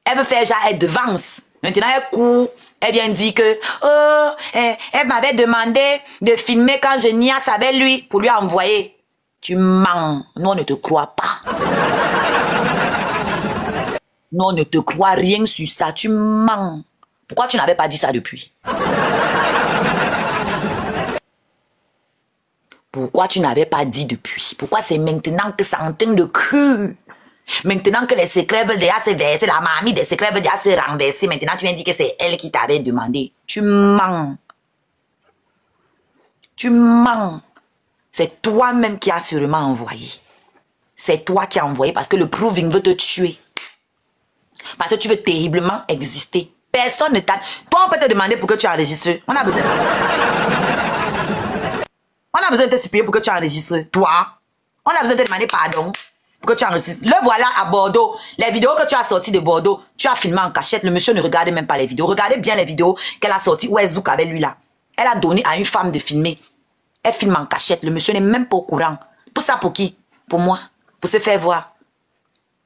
[SPEAKER 1] elle veut faire genre, elle devance. Maintenant, elle court. Elle vient dire que, oh, elle m'avait demandé de filmer quand je niasse avec lui pour lui envoyer. Tu mens. Nous, on ne te croit pas. Nous, on ne te croit rien sur ça. Tu mens. Pourquoi tu n'avais pas dit ça depuis? Pourquoi tu n'avais pas dit depuis? Pourquoi c'est maintenant que ça entend de cru? Maintenant que les secrets veulent déjà se verser, la mamie des secrets veut déjà se renverser, maintenant tu viens dire que c'est elle qui t'avait demandé. Tu mens. Tu mens. C'est toi-même qui as sûrement envoyé. C'est toi qui as envoyé parce que le proving veut te tuer. Parce que tu veux terriblement exister. Personne ne t'a... Toi, on peut te demander pour que tu enregistres. On a besoin de te supplier pour que tu enregistres. Toi, on a besoin de te demander pardon pour que tu enregistres. Le voilà à Bordeaux. Les vidéos que tu as sorties de Bordeaux, tu as filmé en cachette. Le monsieur ne regardait même pas les vidéos. Regardez bien les vidéos qu'elle a sorties où elle zouk avec lui là. Elle a donné à une femme de filmer. Elle filme en cachette. Le monsieur n'est même pas au courant. Pour ça, pour qui? Pour moi. Pour se faire voir.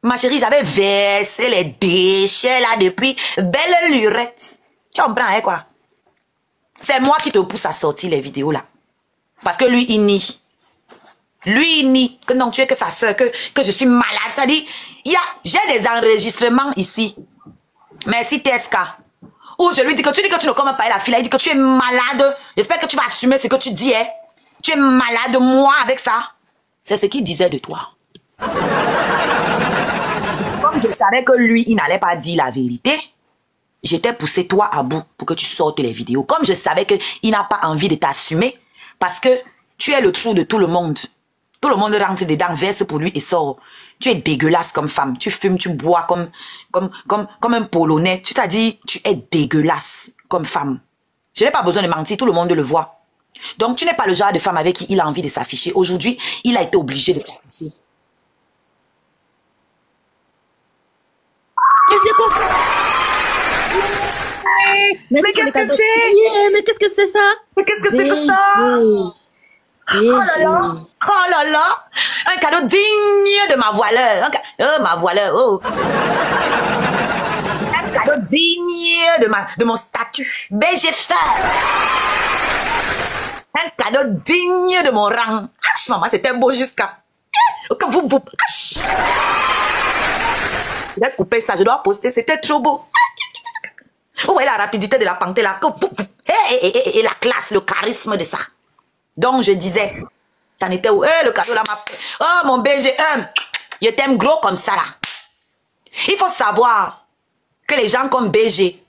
[SPEAKER 1] Ma chérie, j'avais versé les déchets là depuis. Belle lurette. Tu comprends, hein, quoi? C'est moi qui te pousse à sortir les vidéos là. Parce que lui, il nie. Lui, il nie. Que non, tu es que sa soeur, que je suis malade. Ça dit, j'ai des enregistrements ici. Merci, TSK. Ou je lui dis que tu ne commandes pas la fille. Il dit que tu es malade. J'espère que tu vas assumer ce que tu dis, hein. Tu es malade, moi, avec ça. C'est ce qu'il disait de toi. Comme je savais que lui, il n'allait pas dire la vérité, j'étais poussé toi à bout pour que tu sortes les vidéos. Comme je savais qu'il n'a pas envie de t'assumer, parce que tu es le trou de tout le monde. Tout le monde rentre dedans, verse pour lui et sort. Tu es dégueulasse comme femme. Tu fumes, tu bois comme un Polonais. Tu t'as dit, tu es dégueulasse comme femme. Je n'ai pas besoin de mentir, tout le monde le voit. Donc, tu n'es pas le genre de femme avec qui il a envie de s'afficher. Aujourd'hui, il a été obligé de s'afficher.
[SPEAKER 4] Mais c'est quoi?
[SPEAKER 1] Mais qu'est-ce que c'est?
[SPEAKER 4] Mais qu'est-ce que c'est ça?
[SPEAKER 1] Mais qu'est-ce que c'est que ça? Oh là là, oh là là, un cadeau digne de ma voileur. Ma voileur, oh. Un cadeau digne de mon statut. BG Fer. Un cadeau digne de mon rang. Ah, maman, c'était beau jusqu'à... Quand vous... Je vais couper ça, je dois poster, c'était trop beau. Vous voyez la rapidité de la panthère là. Et la classe, le charisme de ça. Donc je disais, ça n'était où? Le cadeau là m'a... Oh mon BG1, je t'aime gros comme ça là. Il faut savoir que les gens comme BG,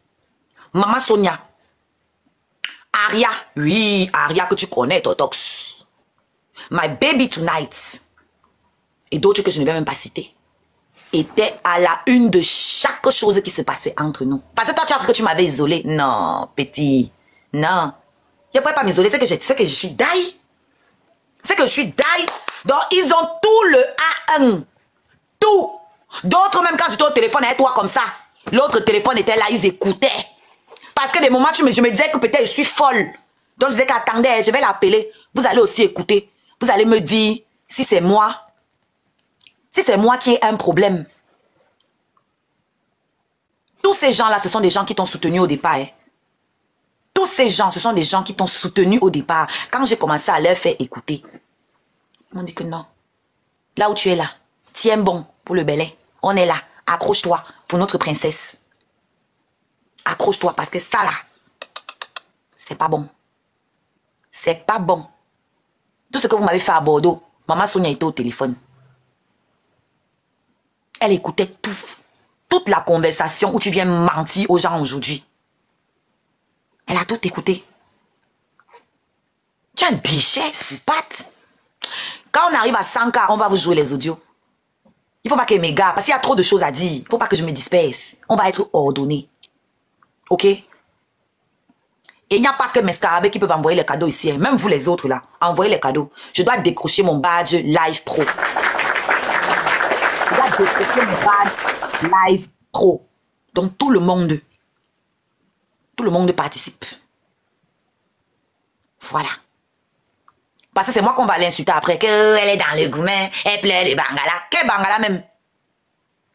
[SPEAKER 1] Maman Sonia, Aria, oui, Aria que tu connais, Totox, My Baby Tonight, et d'autres que je ne vais même pas citer, étaient à la une de chaque chose qui se passait entre nous. Parce que toi, tu as cru que tu m'avais isolé. Non, petit, non. Je ne pourrais pas m'isoler, c'est que je suis die. C'est que je suis die. Donc, ils ont tout le A1. Tout. D'autres, même quand j'étais au téléphone avec toi comme ça, l'autre téléphone était là, ils écoutaient. Parce que des moments, je me disais que peut-être je suis folle. Donc, je disais qu'attendez, je vais l'appeler. Vous allez aussi écouter. Vous allez me dire si c'est moi. Si c'est moi qui ai un problème. Tous ces gens-là, ce sont des gens qui t'ont soutenu au départ. Hein. Tous ces gens, ce sont des gens qui t'ont soutenu au départ. Quand j'ai commencé à leur faire écouter, ils m'ont dit que non. Là où tu es là, tiens bon pour le Belay. On est là. Accroche-toi pour notre princesse. Accroche-toi parce que ça là, c'est pas bon. C'est pas bon. Tout ce que vous m'avez fait à Bordeaux, Maman Sonia était au téléphone. Elle écoutait tout. Toute la conversation où tu viens mentir aux gens aujourd'hui. Elle a tout écouté. Tu es un bichet, stupide. Quand on arrive à 100K, on va vous jouer les audios. Il ne faut pas que mes gars, parce qu'il y a trop de choses à dire. Il ne faut pas que je me disperse. On va être ordonné. Ok? Et il n'y a pas que mes scarabées qui peuvent envoyer les cadeaux ici. Hein. Même vous les autres là, envoyez les cadeaux. Je dois décrocher mon badge Live Pro. Je dois décrocher mon badge Live Pro. Donc tout le monde participe. Voilà. Parce que c'est moi qu'on va l'insulter après. Qu'elle est dans le gourmet, elle pleure les bangala. Quel bangala même?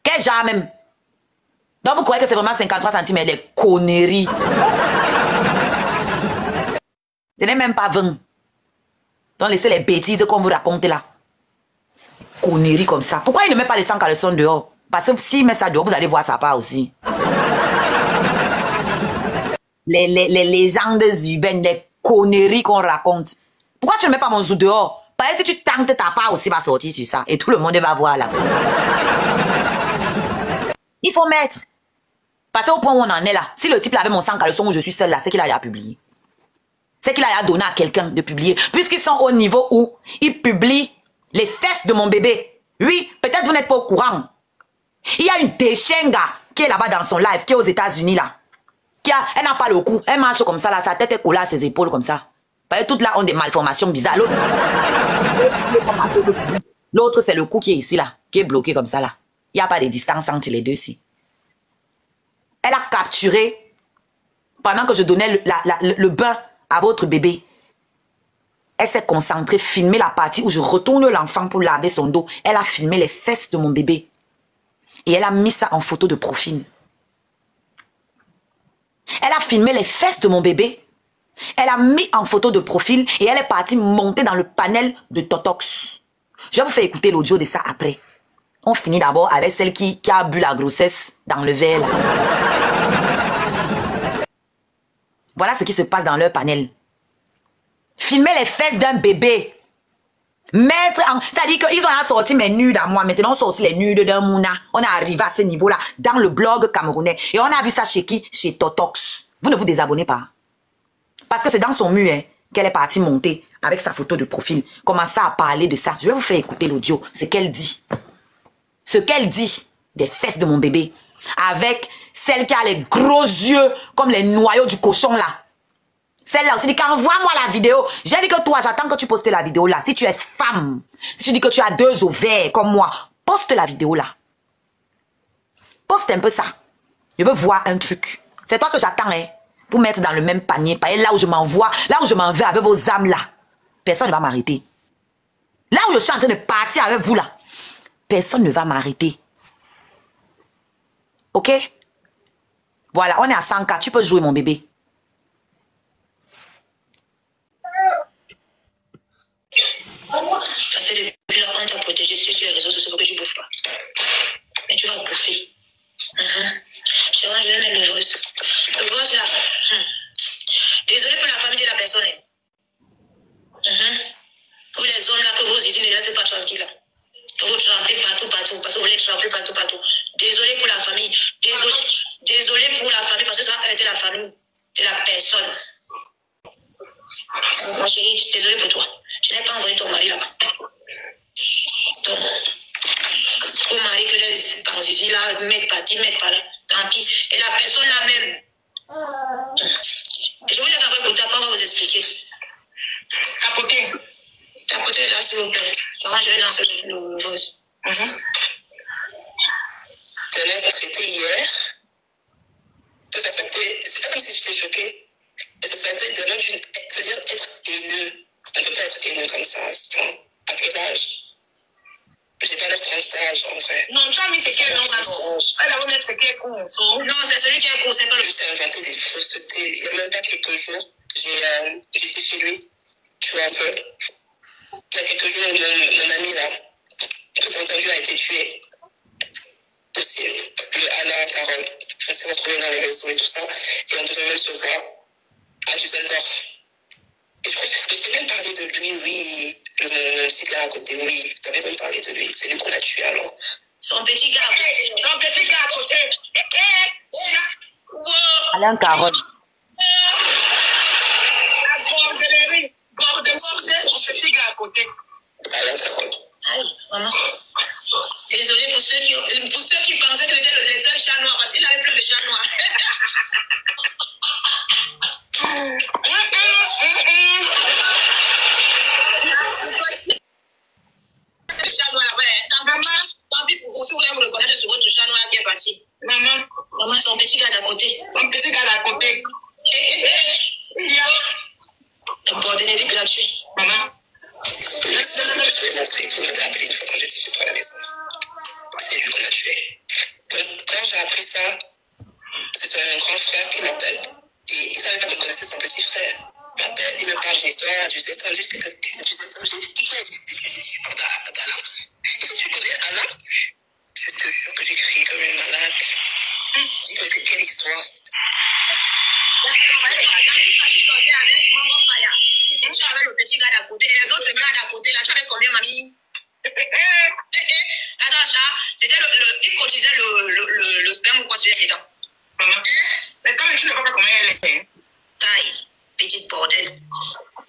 [SPEAKER 1] Quel genre même? Donc vous croyez que c'est vraiment 53 cm les conneries? Ce n'est même pas 20. Donc laissez les bêtises qu'on vous raconte là. Conneries comme ça. Pourquoi il ne met pas les 100 caleçons dehors? Parce que s'il met ça dehors, vous allez voir sa part aussi. Les légendes urbaines, les conneries qu'on raconte. Pourquoi tu ne mets pas mon zoo dehors? Parce que si tu tentes, ta part aussi va sortir sur ça. Et tout le monde va voir là. Il faut mettre. Parce qu'au point où on en est là, si le type avait mon 100 caleçons où je suis seule là, c'est qu'il a publié. C'est qu'il a donné à quelqu'un de publier. Puisqu'ils sont au niveau où ils publient les fesses de mon bébé. Oui, peut-être vous n'êtes pas au courant. Il y a une déchenga qui est là-bas dans son live, qui est aux États-Unis là. Elle n'a pas le cou, elle marche comme ça là, sa tête est collée à ses épaules comme ça. Parce que toutes là ont des malformations bizarres. L'autre c'est le cou qui est ici là, qui est bloqué comme ça là. Il n'y a pas de distance entre les deux ici. Elle a capturé, pendant que je donnais le bain à votre bébé, elle s'est concentrée, filmé la partie où je retourne l'enfant pour laver son dos. Elle a filmé les fesses de mon bébé. Et elle a mis ça en photo de profil. Elle a filmé les fesses de mon bébé. Elle a mis en photo de profil et elle est partie monter dans le panel de Totox. Je vais vous faire écouter l'audio de ça après. On finit d'abord avec celle qui a bu la grossesse dans le verre. Là. Voilà ce qui se passe dans leur panel. Filmer les fesses d'un bébé. Mettre en... C'est-à-dire qu'ils ont sorti mes nudes à moi. Maintenant, on sort aussi les nudes d'un Mouna. On est arrivé à ce niveau-là dans le blog camerounais. Et on a vu ça chez qui? Chez Totox. Vous ne vous désabonnez pas. Parce que c'est dans son mur hein, qu'elle est partie monter avec sa photo de profil. Commencer à parler de ça. Je vais vous faire écouter l'audio. Ce qu'elle dit. Ce qu'elle dit des fesses de mon bébé. Avec celle qui a les gros yeux comme les noyaux du cochon là. Celle-là aussi dit qu'envoie-moi la vidéo. J'ai dit que toi, j'attends que tu postes la vidéo là. Si tu es femme, si tu dis que tu as 2 ovaires comme moi, poste la vidéo là. Poste un peu ça. Je veux voir un truc. C'est toi que j'attends hein, pour mettre dans le même panier. Là où je m'envoie, là où je m'en vais avec vos âmes là. personne ne va m'arrêter. Là où je suis en train de partir avec vous, là, personne ne va m'arrêter. Ok? Voilà, on est à 100K. Tu peux jouer, mon bébé.
[SPEAKER 6] Ça fait depuis longtemps qu'on t'a protégé sur les réseaux sociaux pour que tu ne bouffes pas. Mais tu vas bouffer. Je vais mettre le voice. Le voice là. Désolé pour la famille de la personne. Pour les hommes là que vous usez, ne laissez pas tranquille là. Que vous trempez partout, parce que vous voulez tremper partout. Désolé pour la famille. Désolé pour la famille parce que ça a été la famille de la personne. Mon chéri, désolé pour toi. Je n'ai pas envoyé ton mari là-bas. Donc, ton mari que les ici là, mettent pas là. Tant pis. Et la personne là même. Je vous laisse d'abord écouter, après on va vous expliquer. Tapotez là, s'il vous plaît. Ça va, je vais lancer le voice. Je l'ai traité hier. C'est pas comme si j'étais choquée. Ça s'appelle de l'autre, c'est-à-dire être haineux. On ne peut pas être haineux comme ça. À quel âge? J'ai pas leur tranche d'âge, en vrai. Non, tu as mis c'est quel nom d'abord? Elle a remis c'est quel cours? Non, c'est celui qui a cours, c'est pas le. Juste inventé des faussetés. Il y a même pas quelques jours, j'étais chez lui. Tu vois un peu. Il y a quelques jours, mon ami là, tout entendu, a été tué. Aussi, Anna, Carole. On s'est retrouvés dans les réseaux et tout ça. Et on devait même se voir à Düsseldorf. Et je t'ai même parlé de lui, oui. Mon petit gars à côté, oui. Je t'avais même parlé de lui. C'est lui qu'on a tué alors. Son petit gars à côté. Son petit gars à côté.
[SPEAKER 1] Alain Carole.
[SPEAKER 6] Son petit gars à côté. Alain Carole. Aïe, maman. Désolé pour ceux qui pensaient que c'était le seul chat noir, parce qu'il avait plus de chat noir. Le chat noir là-bas, tant pis pour vous, si vous voulez me reconnaître sur votre chat noir qui est parti. Maman, son petit gars d'à côté. Son petit gars d'à côté. Le bordel gratuit. Maman. Je vais montrer, tu m'avais appelé une fois quand j'étais chez toi à la maison. C'est lui qu'on a tué. Donc, quand j'ai appris ça, c'est un grand frère qui m'appelle. Et il ne savait pas que je connaissais son petit frère. Il m'appelle, il me parle d'une histoire, du Zéton, juste que du Zéton. Je dis, qui a dit que je supporte Anna? Tu connais Anna? Je te jure que j'ai crié comme une malade. Je dis, mais quelle histoire? Tu avais le petit gars d'à côté et les autres gars d'à côté là, tu avais combien, mamie? Attends, ça, c'était il cotisait le sperme ou quoi sur les dents. Maman, mais quand même, tu ne vois pas comment elle est. Taille, petite bordel.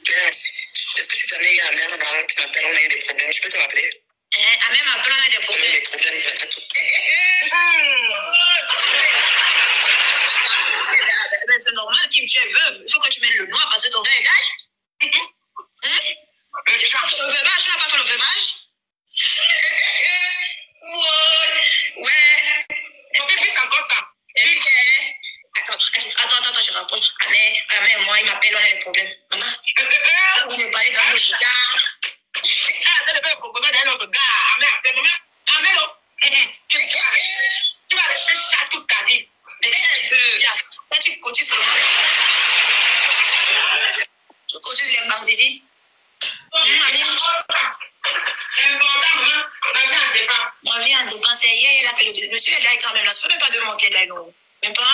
[SPEAKER 6] Est-ce que tu peux amener Amel qui m'appelle, on a eu des problèmes, je peux te rappeler? Amel m'appelle, on a eu des problèmes. On a eu des problèmes, il va tout. C'est normal, Kim, tu es veuve. Il faut que tu mettes le noir parce que ton gars est gage. Le veuvage, là, pas fait le veuvage. Ouais. On fait plus encore ça. Attends, je rapproche. Amel, moi, il m'appelle, on a des problèmes. Maman, vous me parlez dans le regard. Attends, je vais proposer d'un autre gars. Amel, tu vas rester chat toute ta vie. Quand tu cotises sur tu cotises les banques ici. On vient en dépenser. Hier, là, que le monsieur est là quand même. Là, ça fait même pas 2 mois qu'il est là, non. Même pas 1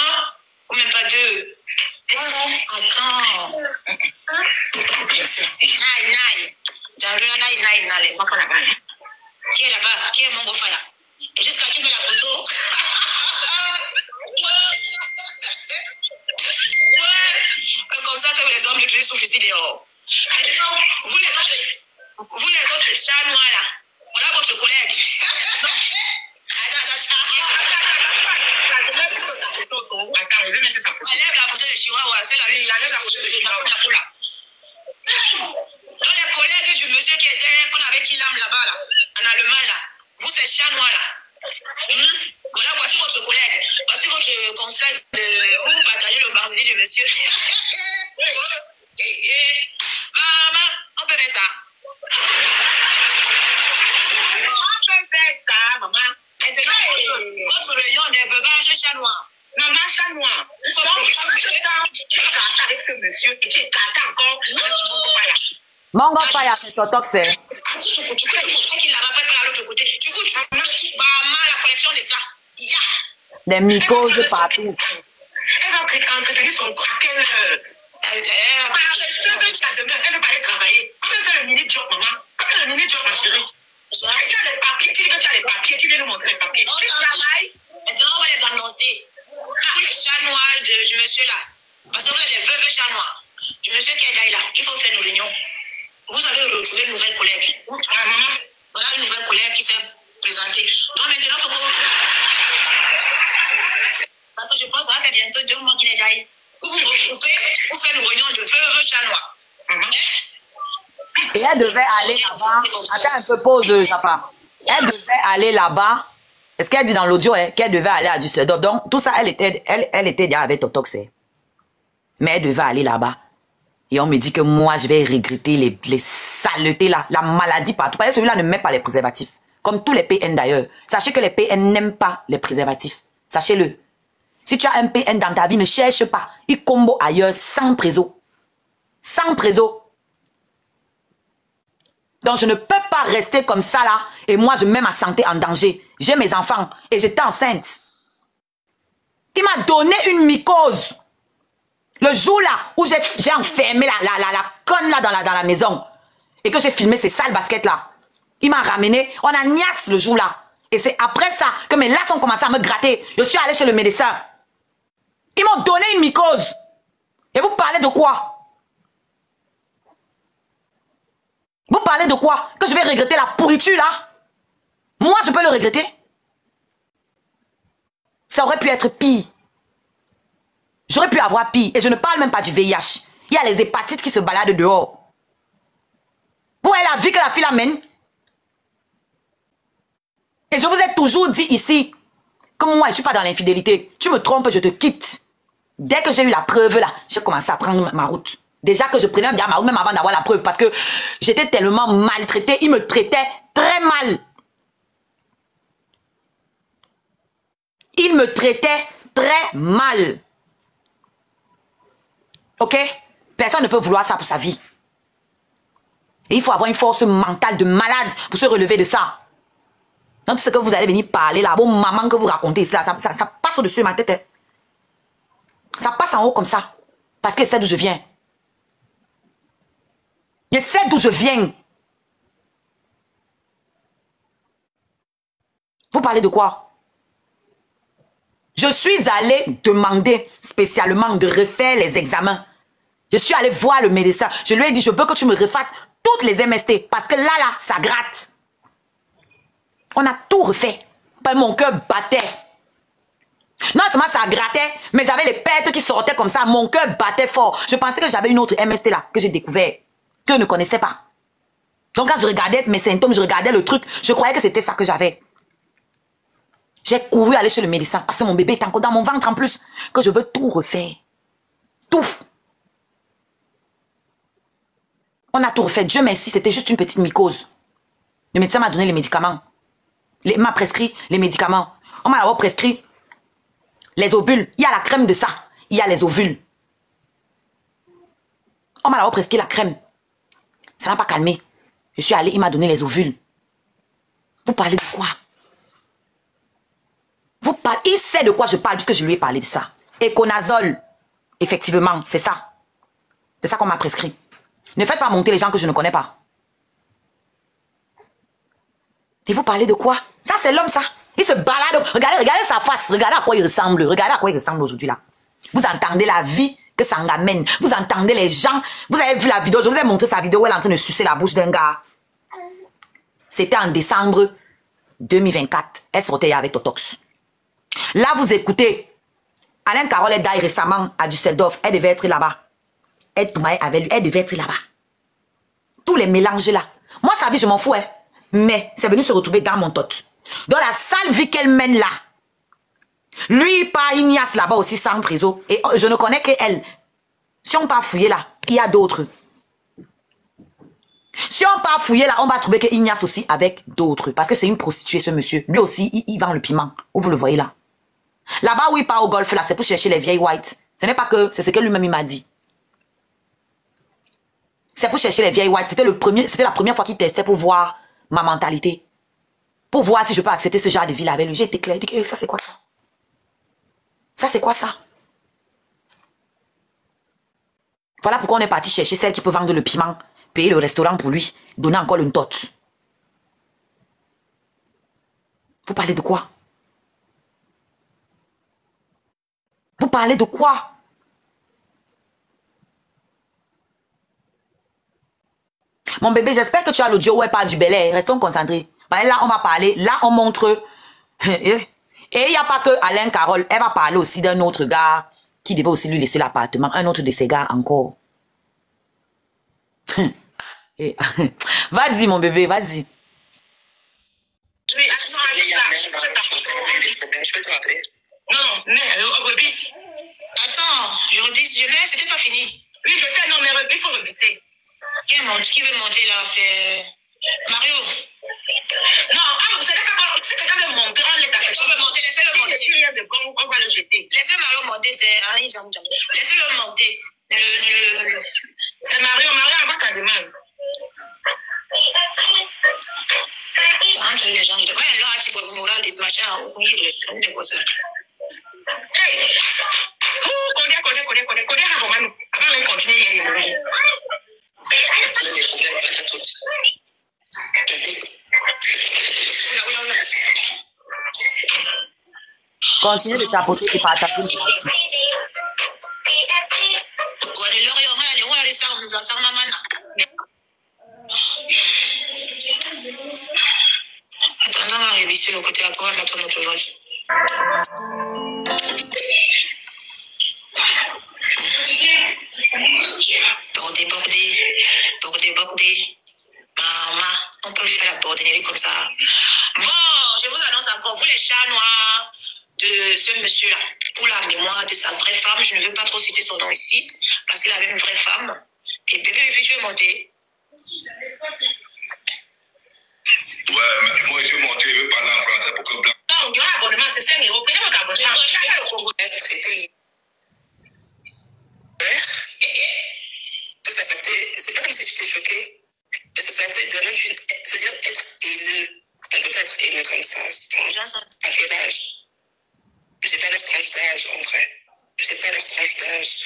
[SPEAKER 6] ou même pas 2. Attends. Naï. J'en veux un naï. Qui est là-bas? Qui est mon beau-frère là? Et jusqu'à tu mets la photo. Ouais. Comme ça que les hommes le tuent sous fusil dehors. Vous les autres chats noirs là, voilà votre collègue. Attends, je vais mettre sa photo. Enlève la photo de Chihuahua, c'est la même. Enlève la photo de Chihuahua. Donc les collègues du monsieur qui était, qu'on avait qui l'âme là-bas là, en allemand là, vous c'est chat noir là. Voilà, voici votre collègue. Voici votre conseil de vous partagez le banzier du monsieur. Maman, on peut faire ça. ce monsieur et tu es caca encore.
[SPEAKER 1] Mongo Fire, c'est Totox, c'est.
[SPEAKER 6] Tu peux montrer qu'il l'a pas à l'autre côté. Du coup, tu vas la collection de ça. Ya.
[SPEAKER 1] Des mycoses partout.
[SPEAKER 6] Elle va entretenir son corps. Elle veut pas aller travailler. On va faire le mini-job, maman. On va faire le mini-job, ma chérie. Tu as les papiers, tu dis que tu as les papiers, tu viens nous montrer les papiers. Tu travailles. Maintenant, on va les annoncer. Pour le chat noir du monsieur là. Parce que vous avez les veuves chat noirs. Du monsieur qui est là, il faut faire une réunion. Vous avez retrouvé une nouvelle collègue. Ah, maman, voilà une nouvelle collègue qui s'est présentée. Donc maintenant, il faut que vous... Parce que je pense que ça va faire bientôt 2 mois qu'il est là. Vous vous regroupez, vous faites une réunion de veuves chat noirs.
[SPEAKER 1] Et elle devait aller là-bas. Attends un peu, pause, Japa. Elle devait aller là-bas. Est-ce qu'elle dit dans l'audio qu'elle devait aller à Düsseldorf? Donc, tout ça, elle était déjà avec Totox. Mais elle devait aller là-bas. Et on me dit que moi, je vais regretter les saletés là, la maladie partout. Parce que celui-là ne met pas les préservatifs. Comme tous les PN d'ailleurs. Sachez que les PN n'aiment pas les préservatifs. Sachez-le. Si tu as un PN dans ta vie, ne cherche pas. Il combo ailleurs sans préso. Sans préso. Donc, je ne peux pas rester comme ça là. Et moi, je mets ma santé en danger. J'ai mes enfants et j'étais enceinte. Il m'a donné une mycose. Le jour là où j'ai enfermé la conne là dans la maison. Et que j'ai filmé ces sales baskets là. Il m'a ramené. On a niasse le jour là. Et c'est après ça que mes lacs ont commencé à me gratter. Je suis allée chez le médecin. Ils m'ont donné une mycose. Et vous parlez de quoi? Vous parlez de quoi? Que je vais regretter la pourriture là? Moi, je peux le regretter? Ça aurait pu être pire. J'aurais pu avoir pire. Et je ne parle même pas du VIH. Il y a les hépatites qui se baladent dehors. Vous voyez la vie que la fille amène? Et je vous ai toujours dit ici, que moi, je ne suis pas dans l'infidélité. Tu me trompes, je te quitte. Dès que j'ai eu la preuve là, j'ai commencé à prendre ma route. Déjà que je prenais bien ma route, même avant d'avoir la preuve, parce que j'étais tellement maltraitée. Il me traitait très mal. Il me traitait très mal. Ok? Personne ne peut vouloir ça pour sa vie. Et il faut avoir une force mentale de malade pour se relever de ça. Donc, ce que vous allez venir parler là, vos mamans que vous racontez ici, là, ça passe au-dessus de ma tête. Ça passe en haut comme ça. Parce que c'est d'où je viens. Je sais d'où je viens. Vous parlez de quoi? Je suis allée demander spécialement de refaire les examens. Je suis allée voir le médecin. Je lui ai dit, je veux que tu me refasses toutes les MST. Parce que là, ça gratte. On a tout refait. Mon cœur battait. Non seulement ça grattait, mais j'avais les pertes qui sortaient comme ça. Mon cœur battait fort. Je pensais que j'avais une autre MST là, que j'ai découvert, que je ne connaissais pas. Donc quand je regardais mes symptômes, je regardais le truc, je croyais que c'était ça que j'avais. J'ai couru aller chez le médecin, parce que mon bébé est encore dans mon ventre en plus, que je veux tout refaire. Tout. On a tout refait. Dieu merci, c'était juste une petite mycose. Le médecin m'a donné les médicaments. Il m'a prescrit les médicaments. On m'a d'abord prescrit les ovules. Il y a la crème de ça. Il y a les ovules. On m'a d'abord prescrit la crème. Ça n'a pas calmé. Je suis allée, il m'a donné les ovules. Vous parlez de quoi? Vous parlez, il sait de quoi je parle puisque je lui ai parlé de ça. Éconazole. Effectivement, c'est ça. C'est ça qu'on m'a prescrit. Ne faites pas monter les gens que je ne connais pas. Et vous parlez de quoi? Ça, c'est l'homme, ça. Il se balade. Regardez sa face. Regardez à quoi il ressemble. Regardez à quoi il ressemble aujourd'hui, là. Vous entendez la vie que ça amène. Vous entendez les gens. Vous avez vu la vidéo. Je vous ai montré sa vidéo où elle est en train de sucer la bouche d'un gars. C'était en décembre 2024. Elle sortait avec Totox. Là, vous écoutez. Alain Carole est d'ailleurs récemment à Düsseldorf. Elle devait être là-bas. Elle devait être là-bas. Tous les mélanges là. Moi, sa vie, je m'en fous, hein. Mais c'est venu se retrouver dans mon tot. Dans la sale vie qu'elle mène là. Lui, pas Ignace là-bas aussi sans prison. Et je ne connais qu'elle. Si on part fouiller là, il y a d'autres. Si on part fouiller là, on va trouver que Ignace aussi avec d'autres. Parce que c'est une prostituée ce monsieur. Lui aussi, il vend le piment. Où vous le voyez là. Là-bas où il part au golf là, c'est pour chercher les vieilles whites. Ce n'est pas que, c'est ce que lui-même il m'a dit. C'est pour chercher les vieilles whites. C'était la première fois qu'il testait pour voir ma mentalité. Pour voir si je peux accepter ce genre de vie là avec lui. J'ai été clair. J'ai dit, ça c'est quoi ça? Ça c'est quoi ça? Voilà pourquoi on est parti chercher celle qui peut vendre le piment, payer le restaurant pour lui, donner encore une tote. Vous parlez de quoi? Vous parlez de quoi? Mon bébé, j'espère que tu as l'audio où elle parle du Bel Air. Restons concentrés. Là, on va parler. Là, on montre. Et il n'y a pas que Alain Carole. Elle va parler aussi d'un autre gars qui devait aussi lui laisser l'appartement. Un autre de ses gars encore. Vas-y, mon bébé, vas-y.
[SPEAKER 6] Je vais te rappeler. Non, mais rebisse. Attends, je rebisse, c'était pas fini. Oui, je sais, non, mais il faut rebisser. Qui veut monter là? C'est Mario. Non, c'est quelqu'un veut monter, on laisse la personne monter, laissez-le monter. On va le jeter. Laissez Mario monter, c'est laissez-le monter. C'est Mario, avant ta demande. Les gens, ils devraient là, tu peux le moral des machins, oui, c'est quoi ça? Hey! Connais, avant de continuer,
[SPEAKER 1] Continue de tapoter et partager.
[SPEAKER 6] Attends, on va réviser le côté après, on va tourner notre vote. Bordé. Maman, on peut faire la bordélie comme ça. Bon, je vous annonce encore, vous les chats noirs de ce monsieur-là, pour la mémoire de sa vraie femme, je ne veux pas trop citer son nom ici, parce qu'il avait une vraie femme. Et bébé, tu veux monter?
[SPEAKER 2] Ouais, mais moi, je vais monter pendant en français pour que...
[SPEAKER 6] Non, il y aura un abonnement, c'est 5 €. Prenez votre abonnement. C'est pas comme si j'étais choquée. Ça sentait de même, c'est-à-dire être haineux. On ne peut pas être haineux comme ça. À quel âge? J'ai pas leur tranche d'âge, en vrai. J'ai pas leur tranche d'âge.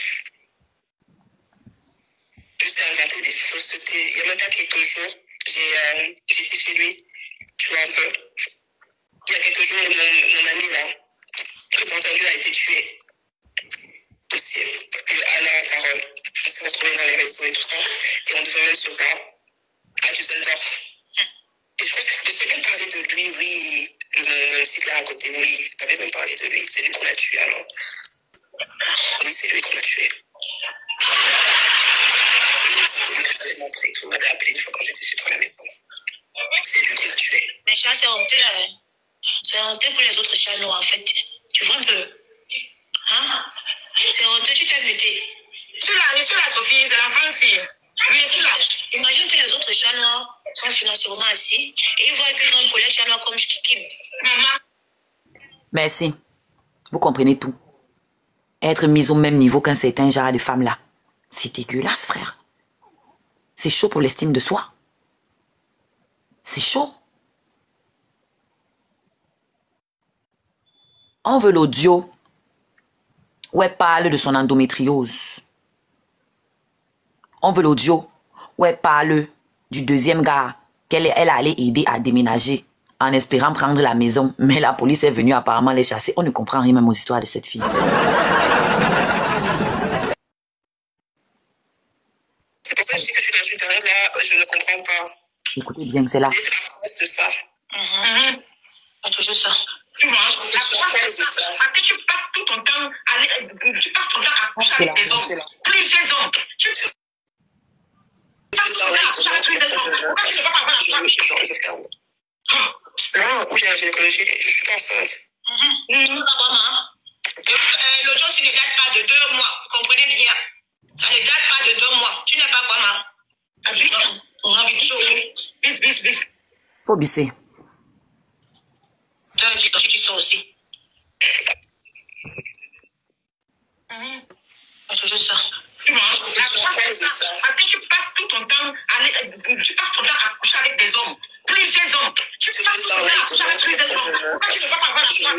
[SPEAKER 6] Juste à inventer des faussetés. Il y a même pas quelques jours, j'étais chez lui, tu vois un peu. Il y a quelques jours, mon ami là, que entendu a été tué. Aussi, Alain, Carole, on s'est retrouvés dans les réseaux et tout ça, et on devait même se voir à Düsseldorf. Et je crois que tu avais même parlé de lui, oui, le petit là à côté, oui, tu avais même parlé de lui, c'est lui qu'on a tué alors. Oui, c'est lui qu'on a tué. C'est lui que je t'avais montré, tu m'avais appelé une fois quand j'étais chez toi à la maison. C'est lui qu'on a tué. Mais chat, c'est honteux là. C'est honteux pour les autres chats noirs en fait. Tu vois un peu? Hein? C'est honteux, tu t'es buté. Celui-là, Sophie, c'est l'enfant aussi. Oui, celui-là. Imagine que les autres chats noirs sont financièrement assis et ils voient qu'ils ont un collègue chat noir comme Kiki. Maman.
[SPEAKER 1] Merci. Vous comprenez tout. Être mis au même niveau qu'un certain genre de femme là, c'est dégueulasse, frère. C'est chaud pour l'estime de soi. C'est chaud. On veut l'audio où elle parle de son endométriose. On veut l'audio où elle parle du deuxième gars qu'elle allait aider à déménager en espérant prendre la maison. Mais la police est venue apparemment les chasser. On ne comprend rien même aux histoires de cette fille.
[SPEAKER 6] C'est pour ça que je dis que je suis dans une période là, je ne comprends pas.
[SPEAKER 1] Écoutez bien, c'est là.
[SPEAKER 6] C'est ça. Toujours ça. Après, tu passes tout ton temps à coucher avec des hommes. Plusieurs hommes. Tu passes ton temps à coucher avec des hommes. Pourquoi tu ne vas pas avoir la femme? Non, oui, j'ai gynécologie, je suis pas enceinte. L'autre chose, ça ne date pas de 2 mois. Vous comprenez bien. Ça ne date pas de 2 mois. Tu n'es pas comment? On a vu chaud. Bis.
[SPEAKER 1] Faut bisser.
[SPEAKER 6] Tu sors aussi. Toujours ça. tu passes tout ton temps à coucher avec des hommes. Plusieurs hommes. Tu passes tout ton temps à coucher avec plusieurs hommes. Pourquoi tu ne vas pas avoir la femme?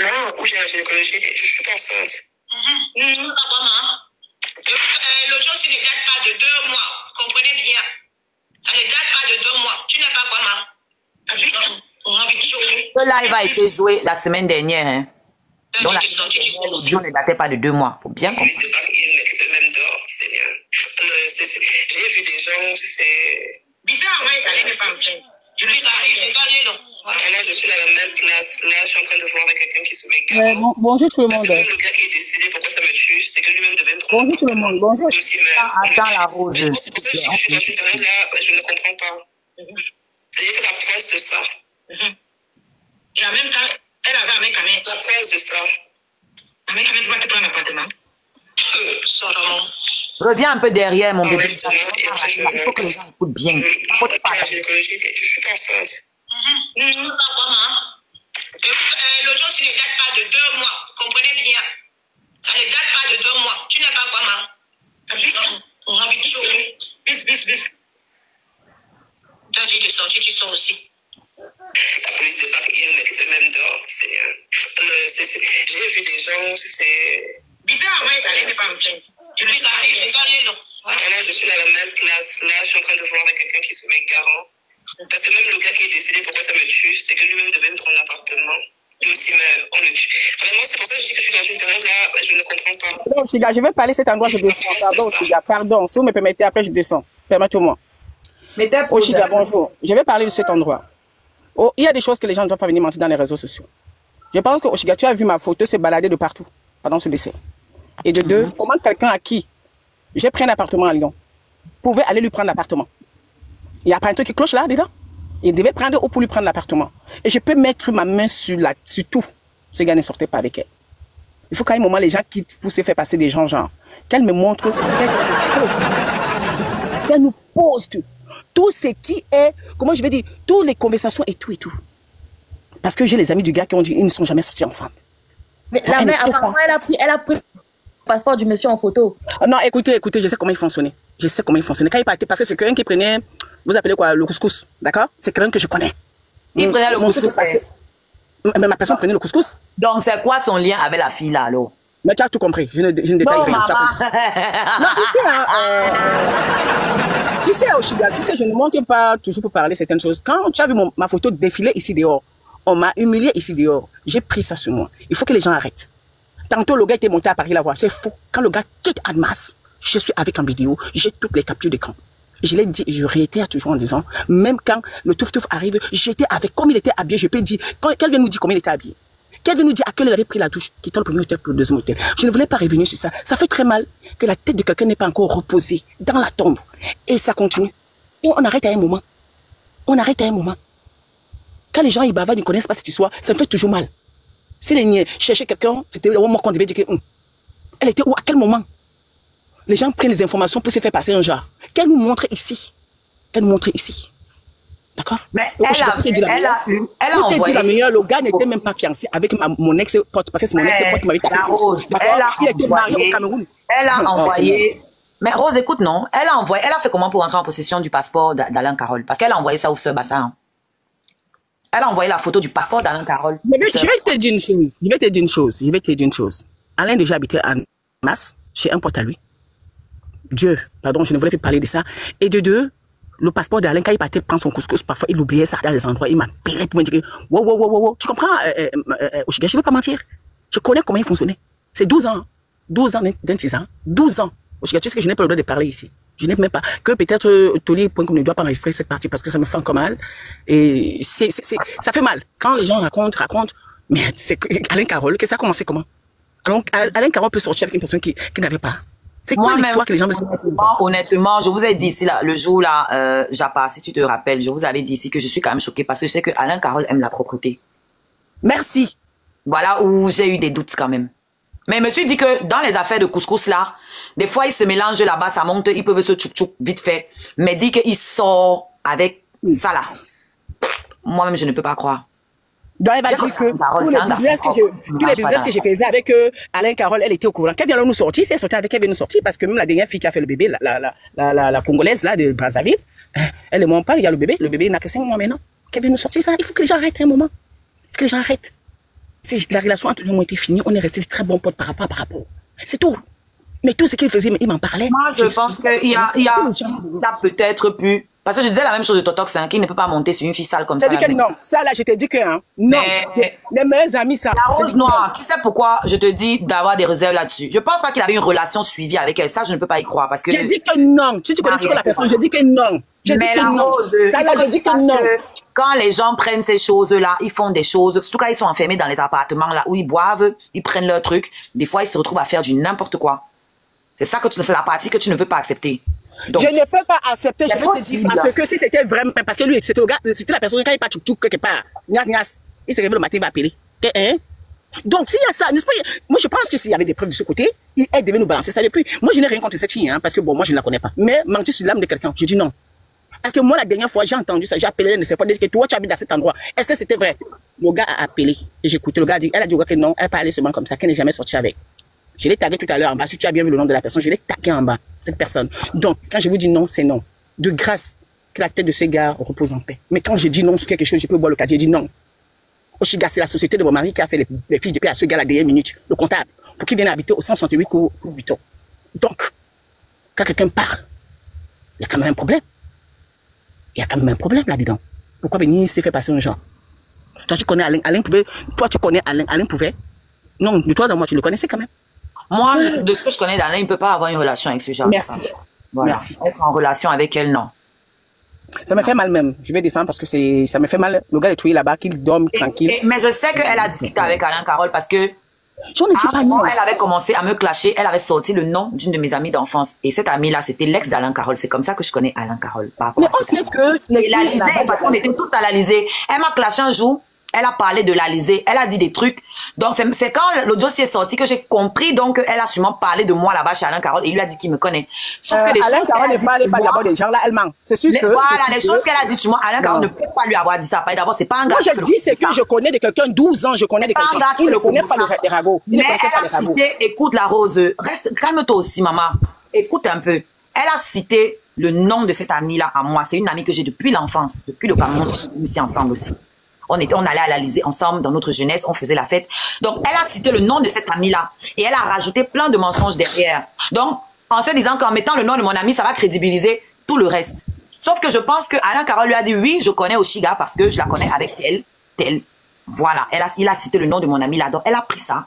[SPEAKER 6] Non, oui, j'ai la gynécologie. Je suis pas enceinte. L'autre jour, ça ne date pas de 2 mois. Vous comprenez bien. Ça ne date pas de 2 mois. Tu n'es pas quoi, maman?
[SPEAKER 1] Ce live a été joué la semaine dernière. Hein. Donc la l'audio ne datait pas de 2 mois. Faut bien comprendre.
[SPEAKER 6] J'ai vu des gens, c'est bizarre, ouais, qu'elle n'est pas enceinte. Je suis à la même place. Là, je suis en train de voir avec quelqu'un qui se met garant.
[SPEAKER 7] Bonjour tout le monde.
[SPEAKER 6] Même le gars qui est décidé pourquoi ça me tue, c'est que lui-même devait me tromper.
[SPEAKER 7] Bonjour tout le monde. Bonjour.
[SPEAKER 1] Attends la Rose.
[SPEAKER 6] C'est pour ça que je suis dans une période là, je ne comprends pas. C'est-à-dire que la presse de ça. Et en même temps, elle avait avec Amé. La presse de ça. Amé, tu vas te prendre un appartement.
[SPEAKER 1] Reviens un peu derrière, mon bébé. Il faut que les gens écoutent bien.
[SPEAKER 6] Je suis pas enceinte. L'autre jour, ça ne date pas de 2 mois. Vous comprenez bien. Ça ne date pas de 2 mois. Tu n'es pas quoi, maman? Bis. Toi, j'ai de sortir, tu sors aussi. La police de Paris, ils nous mettent eux-mêmes dehors. J'ai vu des gens, c'est bizarre, ouais, elle n'est pas enceinte. Je suis à la même place. Là, je suis en train de voir avec quelqu'un qui se met garant. Parce que même le gars qui est décidé pourquoi ça me tue, c'est que lui-même devait me prendre l'appartement. Lui aussi, on le tue. Vraiment, c'est pour ça que je dis que je suis dans une période là, je ne comprends pas.
[SPEAKER 7] Non, Chiga, je vais parler cet endroit, je descends. Pardon, Chiga, pardon. Si vous me permettez, après je descends. Permettez-moi. Oh, Chiga, bonjour. Je vais parler de cet endroit. Oh, il y a des choses que les gens ne doivent pas venir mentir dans les réseaux sociaux. Je pense que, Oshiga, tu as vu ma photo se balader de partout pendant ce décès. Et de deux, comment quelqu'un à qui j'ai pris un appartement à Lyon pouvait aller lui prendre l'appartement? Il n'y a pas un truc qui cloche là, dedans? Il devait prendre pour lui prendre l'appartement. Et je peux mettre ma main sur tout. Ce gars ne sortait pas avec elle. Il faut qu'à un moment, les gens quittent pour se faire passer des gens, genre, qu'elle me montre, qu'elle nous poste tout ce qui est, comment je vais dire, toutes les conversations et tout et tout. Parce que j'ai les amis du gars qui ont dit ils ne sont jamais sortis ensemble.
[SPEAKER 4] Mais la mère, apparemment, elle a pris le passeport du monsieur en photo.
[SPEAKER 7] Non, écoutez, je sais comment il fonctionnait. Je sais comment il fonctionnait. Quand il partait, parce que c'est quelqu'un qui prenait, vous appelez quoi, le couscous, d'accord? C'est quelqu'un que je connais.
[SPEAKER 1] Il prenait le couscous.
[SPEAKER 7] Mais ma personne prenait le couscous.
[SPEAKER 1] Donc, c'est quoi son lien avec la fille là, alors?
[SPEAKER 7] Mais tu as tout compris. Je ne détaille rien. Non, tu sais, tu sais, Oshiga, tu sais, je ne montre pas toujours pour parler certaines choses. Quand tu as vu ma photo défiler ici dehors, on m'a humilié ici dehors. J'ai pris ça sur moi. Il faut que les gens arrêtent. Tantôt, le gars était monté à Paris la voir. C'est faux. Quand le gars quitte Annemasse, je suis avec en vidéo. J'ai toutes les captures d'écran. Je l'ai dit, je réitère toujours en disant, même quand le touf-touf arrive, j'étais avec, comme il était habillé, je peux dire, qu'elle vient nous dire comment il était habillé. Qu'elle vient nous dire à quelle heure il avait pris la douche, quittant le premier hôtel pour le deuxième hôtel. Je ne voulais pas revenir sur ça. Ça fait très mal que la tête de quelqu'un n'est pas encore reposée dans la tombe. Et ça continue. Et on arrête à un moment. On arrête à un moment. Quand les gens ils bavardent, ils ne connaissent pas cette histoire, ça me fait toujours mal. Si les niais cherchaient quelqu'un, c'était au moment qu'on devait dire que elle était où, à quel moment? Les gens prennent les informations pour se faire passer un genre. Qu'elle nous montre ici. Qu'elle nous montre ici. D'accord?
[SPEAKER 1] Mais donc, elle a envoyé
[SPEAKER 7] la meilleure, le gars n'était même pas fiancé avec mon ex-pote, parce que c'est mon ex-pote qui m'avait tapé.
[SPEAKER 1] Rose,
[SPEAKER 7] il était marié au Cameroun.
[SPEAKER 1] Elle a envoyé... Mais Rose, écoute, non. Elle a fait comment pour entrer en possession du passeport d'Alain Carole? Parce qu'elle a envoyé ça au Sœur Bassin. Elle a envoyé la photo du passeport d'Alain Carole.
[SPEAKER 7] Je vais te dire une chose. Alain déjà habitait à Masse, chez un pote à lui. Dieu, pardon, je ne voulais plus parler de ça. Et de deux, le passeport d'Alain, quand il partait prendre son couscous, parfois il oubliait ça dans les endroits. Il m'appelait pour me dire, wow. Tu comprends, Oshiga, je ne veux pas mentir. Je connais comment il fonctionnait. C'est 12 ans. 12 ans, 26 ans. 12 ans. Oshiga, tu sais que je n'ai pas le droit de parler ici. Je n'ai même pas. Que peut-être Toli.com ne doit pas enregistrer cette partie parce que ça me fait encore mal. Et ça fait mal. Quand les gens racontent, mais c'est Alain Carole, que ça a commencé comment? Alain Carole peut sortir avec une personne qui n'avait pas. C'est quoi l'histoire que les gens me
[SPEAKER 1] honnêtement, je vous ai dit ici, là, le jour là, Japa, si tu te rappelles, je vous avais dit ici que je suis quand même choquée parce que je sais que Alain Carole aime la propreté.
[SPEAKER 7] Merci.
[SPEAKER 1] Voilà où j'ai eu des doutes quand même. Mais je me suis dit que dans les affaires de couscous là, des fois ils se mélangent là-bas, ça monte, ils peuvent se tchouk vite fait. Mais dit qu'il sort avec ça là. Moi-même, je ne peux pas croire.
[SPEAKER 7] Donc, elle va dire que tous les business que j'ai faisais avec Alain Carole, elle était au courant. Quand elle vient nous sortir, c'est sortie avec elle, vient nous sortir parce que même la dernière fille qui a fait le bébé, la Congolaise là de Brazzaville, elle ne m'en parle, il y a le bébé il n'a que 5 mois maintenant. Qu'elle vient nous sortir ça, il faut que les gens arrêtent un moment. Il faut que les gens arrêtent. La relation entre nous a été finie, on est resté très bons potes par rapport. C'est tout. Mais tout ce qu'il faisait, il m'en parlait.
[SPEAKER 1] Moi, je pense qu'il y a peut-être pu... Parce que je disais la même chose de Totox, hein, qu'il ne peut pas monter sur une fille sale comme ça.
[SPEAKER 7] T'as dit que non. Ça, là, je t'ai dit que non. Les meilleurs amis, ça.
[SPEAKER 1] La rose noire, tu sais pourquoi je te dis d'avoir des réserves là-dessus. Je pense pas qu'il avait une relation suivie avec elle. Ça, je ne peux pas y croire. Parce que...
[SPEAKER 7] J'ai dit que non. Si tu connais toujours la personne, j'ai dit que non.
[SPEAKER 1] Mais la rose, je dis que non. Quand les gens prennent ces choses-là, ils font des choses, surtout quand ils sont enfermés dans les appartements là où ils boivent, ils prennent leurs trucs. Des fois, ils se retrouvent à faire du n'importe quoi. C'est ça que c'est la partie que tu ne veux pas accepter. Donc,
[SPEAKER 7] je ne peux pas accepter, je vais te dire, parce que si c'était vraiment, parce que lui, c'était la personne, quand il pas tchouk quelque part, il se réveille le matin, il va appeler. Hein? Donc, s'il y a ça, n'est-ce pas, moi, je pense que s'il y avait des preuves de ce côté, elle devait nous balancer ça depuis. Moi, je n'ai rien contre cette fille, hein, parce que bon, moi, je ne la connais pas. Mais, mentir sur l'âme de quelqu'un, j'ai dit non. Parce que moi, la dernière fois, j'ai entendu ça, j'ai appelé, elle ne sait pas, que toi, tu habites dans cet endroit. Est-ce que c'était vrai? Le gars a appelé, et j'ai écouté, le gars a dit, elle a dit que non, elle parlait seulement comme ça, qu'elle n'est jamais sortie avec. Je l'ai tagué tout à l'heure en bas. Si tu as bien vu le nom de la personne, je l'ai tagué en bas, cette personne. Donc, quand je vous dis non, c'est non. De grâce, que la tête de ces gars repose en paix. Mais quand je dis non sur quelque chose, je peux boire le cas. J'ai dit non. Oshiga, c'est la société de mon mari qui a fait les fiches de paie à ce gars la dernière minute, le comptable, pour qu'il vienne habiter au 168 cours Vuitton. Donc, quand quelqu'un parle, il y a quand même un problème. Il y a quand même un problème là-dedans. Pourquoi venir se faire passer un genre? Toi, tu connais Alain. Alain pouvait. Toi, tu connais Alain. Alain pouvait. Non, de toi à moi, tu le connaissais quand même.
[SPEAKER 1] Moi, de ce que je connais d'Alain, il ne peut pas avoir une relation avec ce genre.
[SPEAKER 7] Merci.
[SPEAKER 1] Voilà.
[SPEAKER 7] Merci.
[SPEAKER 1] Être en relation avec elle, non.
[SPEAKER 7] Ça me fait mal même. Je vais descendre parce que ça me fait mal. Le gars est trouvé là-bas, qu'il dorme tranquille.
[SPEAKER 1] Mais je sais qu'elle a discuté avec Alain Carole parce que...
[SPEAKER 7] J'en ai dit pas non.
[SPEAKER 1] Elle avait commencé à me clasher. Elle avait sorti le nom d'une de mes amies d'enfance. Et cette amie-là, c'était l'ex d'Alain Carole. C'est comme ça que je connais Alain Carole.
[SPEAKER 7] Mais on sait que...
[SPEAKER 1] Et l'Alizée, parce qu'on était tous à l'Alizée. Elle m'a clashé un jour. Elle a parlé de l'Alizée, elle a dit des trucs. Donc, c'est quand le dossier est sorti que j'ai compris, donc, elle a sûrement parlé de moi là-bas chez Alain Carole et il lui a dit qu'il me connaît. Sauf que les
[SPEAKER 7] Alain Carole ne parle pas d'abord des gens là, elle ment. C'est sûr que...
[SPEAKER 1] Voilà, les choses qu'elle a dit sur moi, Alain Carole ne peut pas lui avoir dit ça. D'abord, c'est pas un gars.
[SPEAKER 7] Moi, je dis, c'est que je connais de quelqu'un, 12 ans, je connais de quelqu'un. Il ne connaît pas les ragots.
[SPEAKER 1] Mais elle a cité, écoute la Rose, reste, calme-toi aussi, maman. Écoute un peu. Elle a cité le nom de cette amie-là à moi. C'est une amie que j'ai depuis l'enfance, depuis le Cameroun, ici ensemble aussi. On allait à l'Alizée ensemble dans notre jeunesse, on faisait la fête. Donc, elle a cité le nom de cette amie-là et elle a rajouté plein de mensonges derrière. Donc, en se disant qu'en mettant le nom de mon amie, ça va crédibiliser tout le reste. Sauf que je pense que Alain Carole lui a dit oui, je connais Oshiga parce que je la connais avec tel. Voilà, il a cité le nom de mon amie là. Donc, elle a pris ça.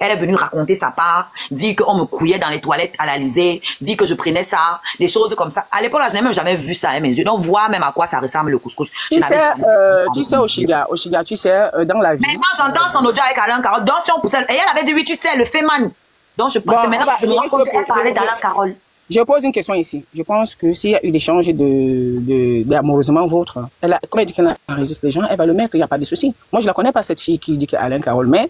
[SPEAKER 1] Elle est venue raconter sa part, dire qu'on me couillait dans les toilettes à l'Alizée, dire que je prenais ça, des choses comme ça. À l'époque, là, je n'ai même jamais vu ça à mes yeux. Donc, voir même à quoi ça ressemble le couscous.
[SPEAKER 7] Tu sais, Oshiga, tu sais, dans la vie...
[SPEAKER 1] Maintenant, j'entends son audio avec Alain Carole. Donc, si on poussait... Et elle avait dit, oui, tu sais, le Feman. Donc, je pensais maintenant que je me rends compte qu'elle parlait d'Alain Carole.
[SPEAKER 7] Je pose une question ici. Je pense que s'il y a eu l'échange d'amoureusement vôtre, comme elle dit qu'elle enregistre les gens, elle va le mettre, il n'y a pas de souci. Moi, je ne la connais pas, cette fille qui dit qu'Alain Carole, mais...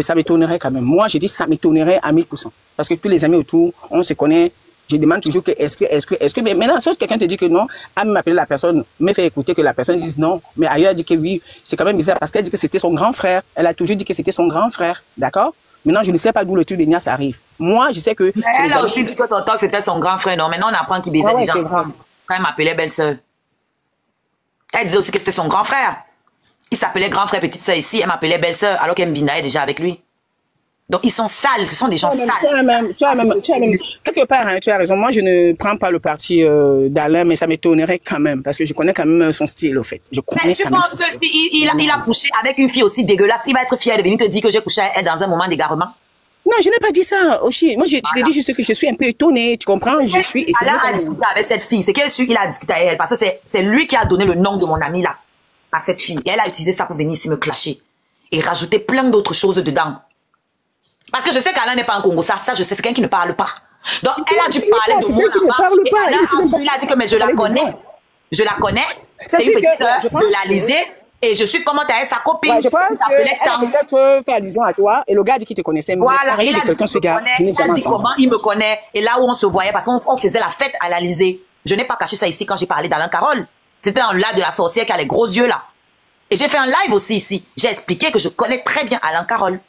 [SPEAKER 7] ça m'étonnerait quand même. Moi, j'ai dit ça m'étonnerait à 1000%. Parce que tous les amis autour, on se connaît. Je demande toujours que est-ce que, mais maintenant, si quelqu'un te dit que non, à m'appeler la personne, me fait écouter que la personne dise non, mais ailleurs, elle dit que oui, c'est quand même bizarre parce qu'elle dit que c'était son grand frère. Elle a toujours dit que c'était son grand frère. D'accord? Maintenant, je ne sais pas d'où le truc de Nias arrive. Moi, je sais que...
[SPEAKER 1] Mais elle a aussi dit que Tonton, c'était son grand frère, non? Maintenant, on apprend qu'il baisait des gens. Quand elle m'appelait belle-sœur. Elle disait aussi que c'était son grand frère. Il s'appelait grand frère, petite sœur ici. Elle m'appelait belle-sœur alors qu'elle me binaille déjà avec lui. Donc, ils sont sales. Ce sont des gens sales.
[SPEAKER 7] Tu as même, quelque part, hein, tu as raison. Moi, je ne prends pas le parti d'Alain, mais ça m'étonnerait quand même. Parce que je connais quand même son style, au fait.
[SPEAKER 1] Mais tu penses que s'il a couché avec une fille aussi dégueulasse, il va être fier de venir te dire que j'ai couché avec elle dans un moment d'égarement?
[SPEAKER 7] Non, je n'ai pas dit ça, Oshi. Moi, je t'ai dit juste que je suis un peu étonnée. Tu comprends? Je suis étonnée.
[SPEAKER 1] Alain a discuté avec cette fille. C'est qu'il a discuté avec elle. Parce que c'est lui qui a donné le nom de mon ami là. À cette fille. Et elle a utilisé ça pour venir ici me clasher. Et rajouter plein d'autres choses dedans. Parce que je sais qu'Alain n'est pas un Congo. Ça, je sais, c'est quelqu'un qui ne parle pas. Donc, elle a dû parler de moi là-bas. Et Alain, il a dit que mais je la connais. Je la connais. C'est une petite sœur de l'Alizée. Et je suis comment avec sa copine.
[SPEAKER 7] Ouais, je pense qu'elle a peut-être fait allusion à toi. Et le gars dit qu'il te connaissait.
[SPEAKER 1] Voilà.
[SPEAKER 7] Il a dit quelqu'un, ce gars.
[SPEAKER 1] Je n'ai jamais entendu. Comment il me connaît. Et là où on se voyait, parce qu'on faisait la fête à l'Alizée. Je n'ai pas caché ça ici quand j'ai parlé d'Alain Carole. C'était dans le lac de la sorcière qui a les gros yeux là. Et j'ai fait un live aussi ici. J'ai expliqué que je connais très bien Alain Carole.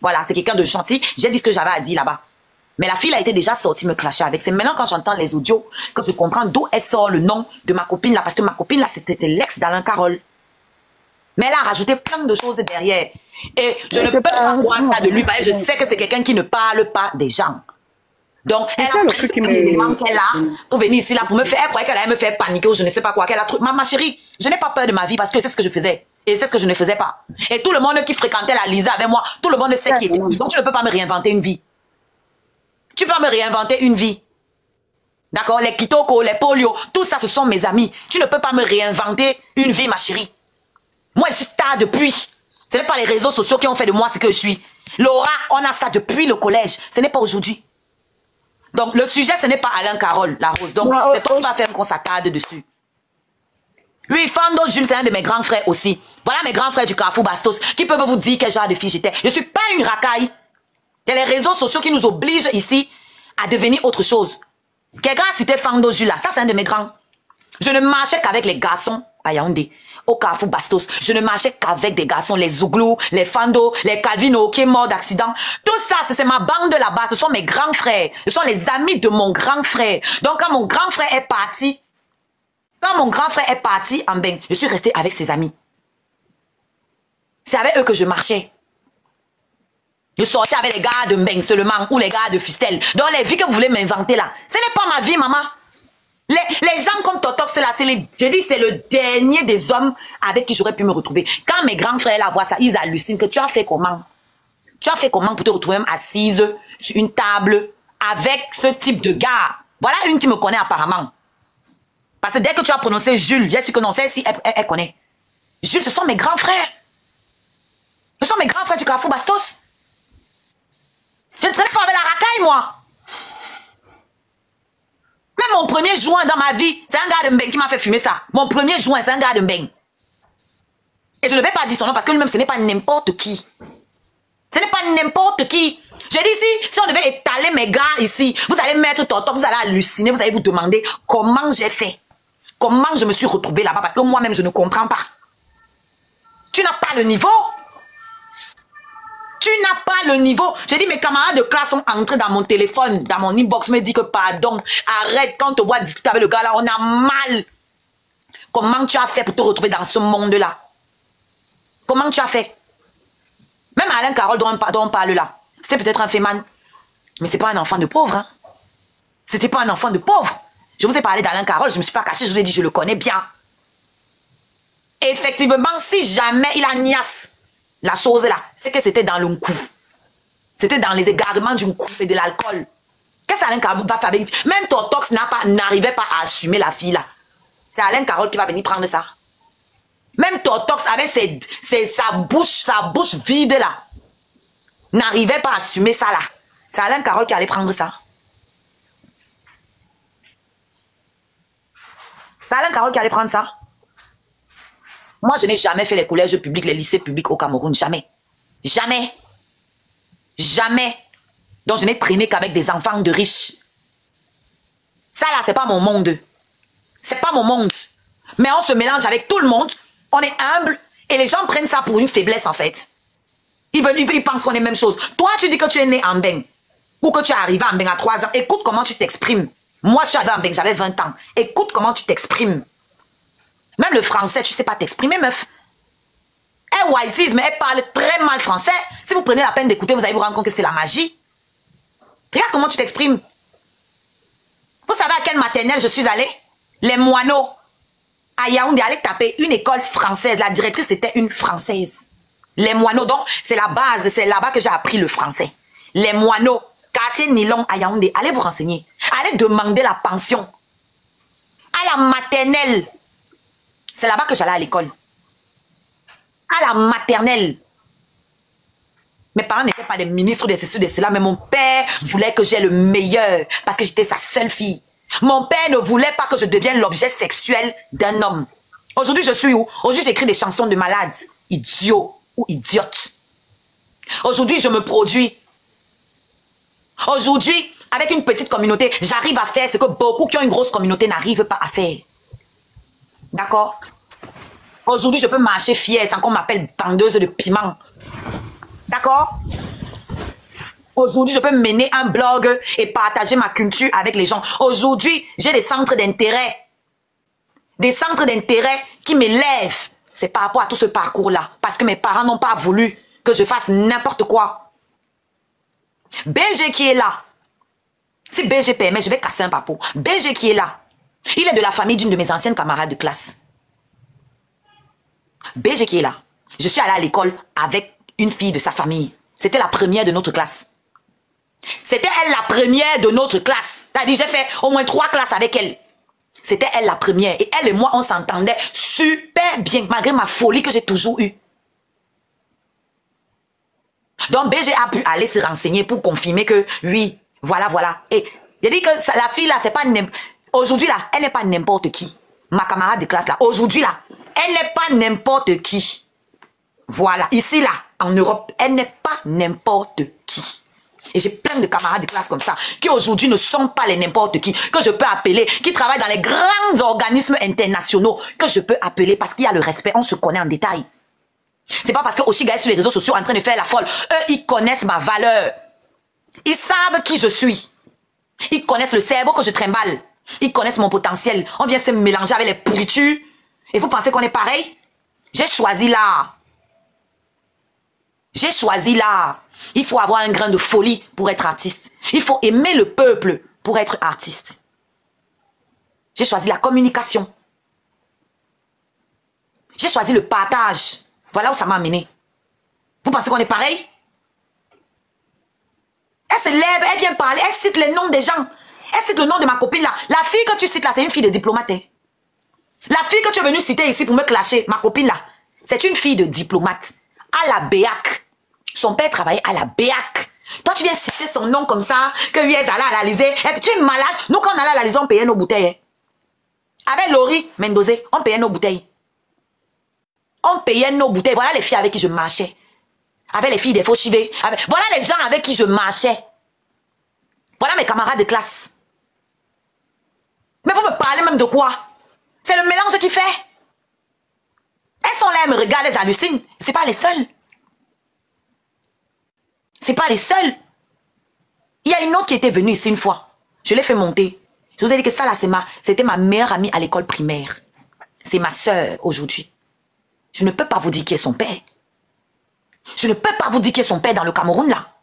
[SPEAKER 1] Voilà, c'est quelqu'un de gentil. J'ai dit ce que j'avais à dire là-bas. Mais la fille a été déjà sortie me clasher avec. C'est maintenant quand j'entends les audios que je comprends d'où elle sort le nom de ma copine là. Parce que ma copine là, c'était l'ex d'Alain Carole. Mais elle a rajouté plein de choses derrière. Et je ne peux pas croire ça de lui. Parce que je sais que c'est quelqu'un qui ne parle pas des gens. Donc, elle a pris un élément qu'elle a pour venir ici là, pour me faire, elle croyait qu'elle allait me faire paniquer ou je ne sais pas quoi. Qu'elle a ma chérie, je n'ai pas peur de ma vie parce que c'est ce que je faisais. Et c'est ce que je ne faisais pas. Et tout le monde qui fréquentait la Lisa avec moi, tout le monde sait qui était. Donc, tu ne peux pas me réinventer une vie. Tu peux me réinventer une vie. D'accord? Les Kitoko, les Polio, tout ça, ce sont mes amis. Tu ne peux pas me réinventer une vie, ma chérie. Moi, je suis star depuis. Ce n'est pas les réseaux sociaux qui ont fait de moi ce que je suis. Laura, on a ça depuis le collège. Ce n'est pas aujourd'hui. Donc, le sujet, ce n'est pas Alain Carole, la rose. Donc, c'est toi qui vas faire qu'on s'attarde dessus. Oui, Fando Jules, c'est un de mes grands frères aussi. Voilà mes grands frères du Carrefour Bastos qui peuvent vous dire quel genre de fille j'étais. Je ne suis pas une racaille. Il y a les réseaux sociaux qui nous obligent ici à devenir autre chose. Quelqu'un a cité Fando Jules là. Ça, c'est un de mes grands. Je ne marchais qu'avec les garçons à Yaoundé, au Carrefour Bastos. Je ne marchais qu'avec des garçons, les Zouglou, les Fando, les Calvino qui est mort d'accident. Tout ça, c'est ma bande de là-bas. Ce sont mes grands frères. Ce sont les amis de mon grand frère. Donc, quand mon grand frère est parti, en Beng, je suis restée avec ses amis. C'est avec eux que je marchais. Je sortais avec les gars de Mbeng seulement ou les gars de Fustel. Donc les vies que vous voulez m'inventer là, ce n'est pas ma vie, maman. Les gens comme Totox là, c'est le dernier des hommes avec qui j'aurais pu me retrouver. Quand mes grands frères là voient ça, ils hallucinent que tu as fait comment? Tu as fait comment pour te retrouver même assise sur une table avec ce type de gars? Voilà une qui me connaît apparemment. Parce que dès que tu as prononcé Jules, j'ai su que non, celle-ci, elle connaît. Jules, ce sont mes grands frères. Ce sont mes grands frères du Carrefour Bastos. Je ne serais pas avec la racaille, moi. Même mon premier joint dans ma vie, c'est un gars de Mbeng qui m'a fait fumer ça. Mon premier joint, c'est un gars de Mbeng. Et je ne vais pas dire son nom parce que lui-même, ce n'est pas n'importe qui. Ce n'est pas n'importe qui. J'ai dit ici, si on devait étaler mes gars ici, vous allez mettre Toto, vous allez halluciner, vous allez vous demander comment j'ai fait. Comment je me suis retrouvée là-bas parce que moi-même, je ne comprends pas. Tu n'as pas le niveau. Tu n'as pas le niveau. J'ai dit, mes camarades de classe sont entrés dans mon téléphone, dans mon inbox, me dit que pardon, arrête, quand on te voit discuter avec le gars là, on a mal. Comment tu as fait pour te retrouver dans ce monde-là? Comment tu as fait? Même Alain Carole dont on parle là, c'était peut-être un féman, mais c'est pas un enfant de pauvre. Hein? C'était pas un enfant de pauvre. Je vous ai parlé d'Alain Carole, je ne me suis pas caché, je vous ai dit, je le connais bien. Et effectivement, si jamais il a niasse la chose là, c'est que c'était dans le coup. C'était dans les égarements d'une coupe et de l'alcool. Qu'est-ce qu'Alain Carole va faire avec? Même Totox n'arrivait pas à assumer la fille là. C'est Alain Carole qui va venir prendre ça. Même Totox avec sa bouche vide là, n'arrivait pas à assumer ça là. C'est Alain Carole qui allait prendre ça. C'est Alain Carole qui allait prendre ça. Moi, je n'ai jamais fait les collèges publics, les lycées publics au Cameroun. Jamais. Jamais. Jamais. Donc, je n'ai traîné qu'avec des enfants de riches. Ça, là, c'est pas mon monde. C'est pas mon monde. Mais on se mélange avec tout le monde. On est humble. Et les gens prennent ça pour une faiblesse, en fait. Ils pensent qu'on est même chose. Toi, tu dis que tu es né en Mbeng. Ou que tu es arrivé en Mbeng à 3 ans. Écoute comment tu t'exprimes. Moi, je suis arrivé en Mbeng, j'avais 20 ans. Écoute comment tu t'exprimes. Même le français, tu ne sais pas t'exprimer, meuf. Elle whiteise, mais elle parle très mal français. Si vous prenez la peine d'écouter, vous allez vous rendre compte que c'est la magie. Regarde comment tu t'exprimes. Vous savez à quelle maternelle je suis allée? Les Moineaux. À Yaoundé, allez taper une école française. La directrice était une française. Les Moineaux, donc c'est la base. C'est là-bas que j'ai appris le français. Les Moineaux. Quartier Nilon à Yaoundé. Allez vous renseigner. Allez demander la pension. À la maternelle. C'est là-bas que j'allais à l'école. À la maternelle. Mes parents n'étaient pas des ministres de ceci, de cela, mais mon père voulait que j'aie le meilleur parce que j'étais sa seule fille. Mon père ne voulait pas que je devienne l'objet sexuel d'un homme. Aujourd'hui, je suis où? Aujourd'hui, j'écris des chansons de malades, idiots ou idiotes. Aujourd'hui, je me produis. Aujourd'hui, avec une petite communauté, j'arrive à faire ce que beaucoup qui ont une grosse communauté n'arrivent pas à faire. D'accord? Aujourd'hui, je peux marcher fière sans qu'on m'appelle bandeuse de piment. D'accord? Aujourd'hui, je peux mener un blog et partager ma culture avec les gens. Aujourd'hui, j'ai des centres d'intérêt. Des centres d'intérêt qui m'élèvent. C'est par rapport à tout ce parcours-là. Parce que mes parents n'ont pas voulu que je fasse n'importe quoi. BG qui est là. Si BG permet, je vais casser un papeau. BG qui est là. Il est de la famille d'une de mes anciennes camarades de classe. BG qui est là. Je suis allée à l'école avec une fille de sa famille. C'était la première de notre classe. C'était elle la première de notre classe. C'est-à-dire, j'ai fait au moins 3 classes avec elle. C'était elle la première. Et elle et moi, on s'entendait super bien, malgré ma folie que j'ai toujours eue. Donc, BG a pu aller se renseigner pour confirmer que, oui, voilà. Et j'ai dit que la fille là, c'est pas n'importe... Aujourd'hui là, elle n'est pas n'importe qui. Ma camarade de classe là, aujourd'hui là, elle n'est pas n'importe qui. Voilà, ici là, en Europe, elle n'est pas n'importe qui. Et j'ai plein de camarades de classe comme ça, qui aujourd'hui ne sont pas les n'importe qui, que je peux appeler, qui travaillent dans les grands organismes internationaux, que je peux appeler parce qu'il y a le respect, on se connaît en détail. C'est pas parce que aussi gars sur les réseaux sociaux en train de faire la folle. Eux, ils connaissent ma valeur. Ils savent qui je suis. Ils connaissent le cerveau que je trimballe. Ils connaissent mon potentiel. On vient se mélanger avec les pourritures. Et vous pensez qu'on est pareil? J'ai choisi l'art. J'ai choisi l'art. Il faut avoir un grain de folie pour être artiste. Il faut aimer le peuple pour être artiste. J'ai choisi la communication. J'ai choisi le partage. Voilà où ça m'a amené. Vous pensez qu'on est pareil? Elle se lève, elle vient parler, elle cite les noms des gens. Elle cite le nom de ma copine là. La fille que tu cites là, c'est une fille de diplomate. Hein. La fille que tu es venue citer ici pour me clasher, ma copine là, c'est une fille de diplomate. À la BEAC. Son père travaillait à la BEAC. Toi, tu viens citer son nom comme ça, que lui, elle allait à l'Alizé. Tu es malade. Nous, quand on allait à l'Alizé, on payait nos bouteilles. Hein. Avec Laurie Mendozé, on payait nos bouteilles. On payait nos bouteilles. Voilà les filles avec qui je marchais. Avec les filles des faux chivés. Voilà les gens avec qui je marchais. Voilà mes camarades de classe. Mais vous me parlez même de quoi? C'est le mélange qui fait. Elles sont là, elles me regardent, elles hallucinent. C'est pas les seules. C'est pas les seuls. Il y a une autre qui était venue ici une fois. Je l'ai fait monter. Je vous ai dit que ça là, c'était ma meilleure amie à l'école primaire. C'est ma soeur aujourd'hui. Je ne peux pas vous dire qui est son père. Je ne peux pas vous dire qui est son père dans le Cameroun là.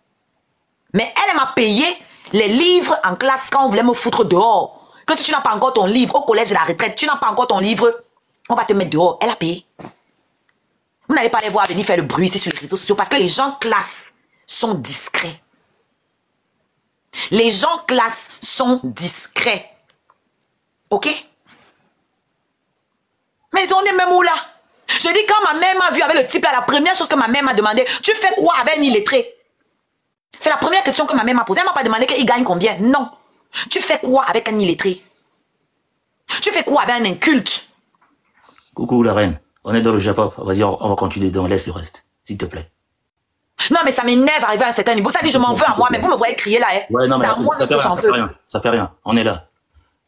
[SPEAKER 1] Mais elle m'a payé les livres en classe quand on voulait me foutre dehors. Que si tu n'as pas encore ton livre au collège de la retraite, tu n'as pas encore ton livre, on va te mettre dehors. Elle a payé. Vous n'allez pas les voir venir faire le bruit ici sur les réseaux sociaux parce que les gens classe sont discrets. Les gens classe sont discrets. Ok? Mais on est même où là? Je dis quand ma mère m'a vu avec le type là, la première chose que ma mère m'a demandé, tu fais quoi avec un illettré? C'est la première question que ma mère m'a posée. Elle m'a pas demandé qu'il gagne combien. Non. Tu fais quoi avec un illettré? Tu fais quoi avec un inculte?
[SPEAKER 8] Coucou la reine, on est dans le Japon. Vas-y, on va continuer dedans, laisse le reste, s'il te plaît.
[SPEAKER 1] Non mais ça m'énerve arriver à un certain niveau. Ça dit je m'en veux à moi, mais vous me voyez crier là. Hein.
[SPEAKER 8] Ouais, non, mais
[SPEAKER 1] ça
[SPEAKER 8] fait rien. Ça fait rien. On est là.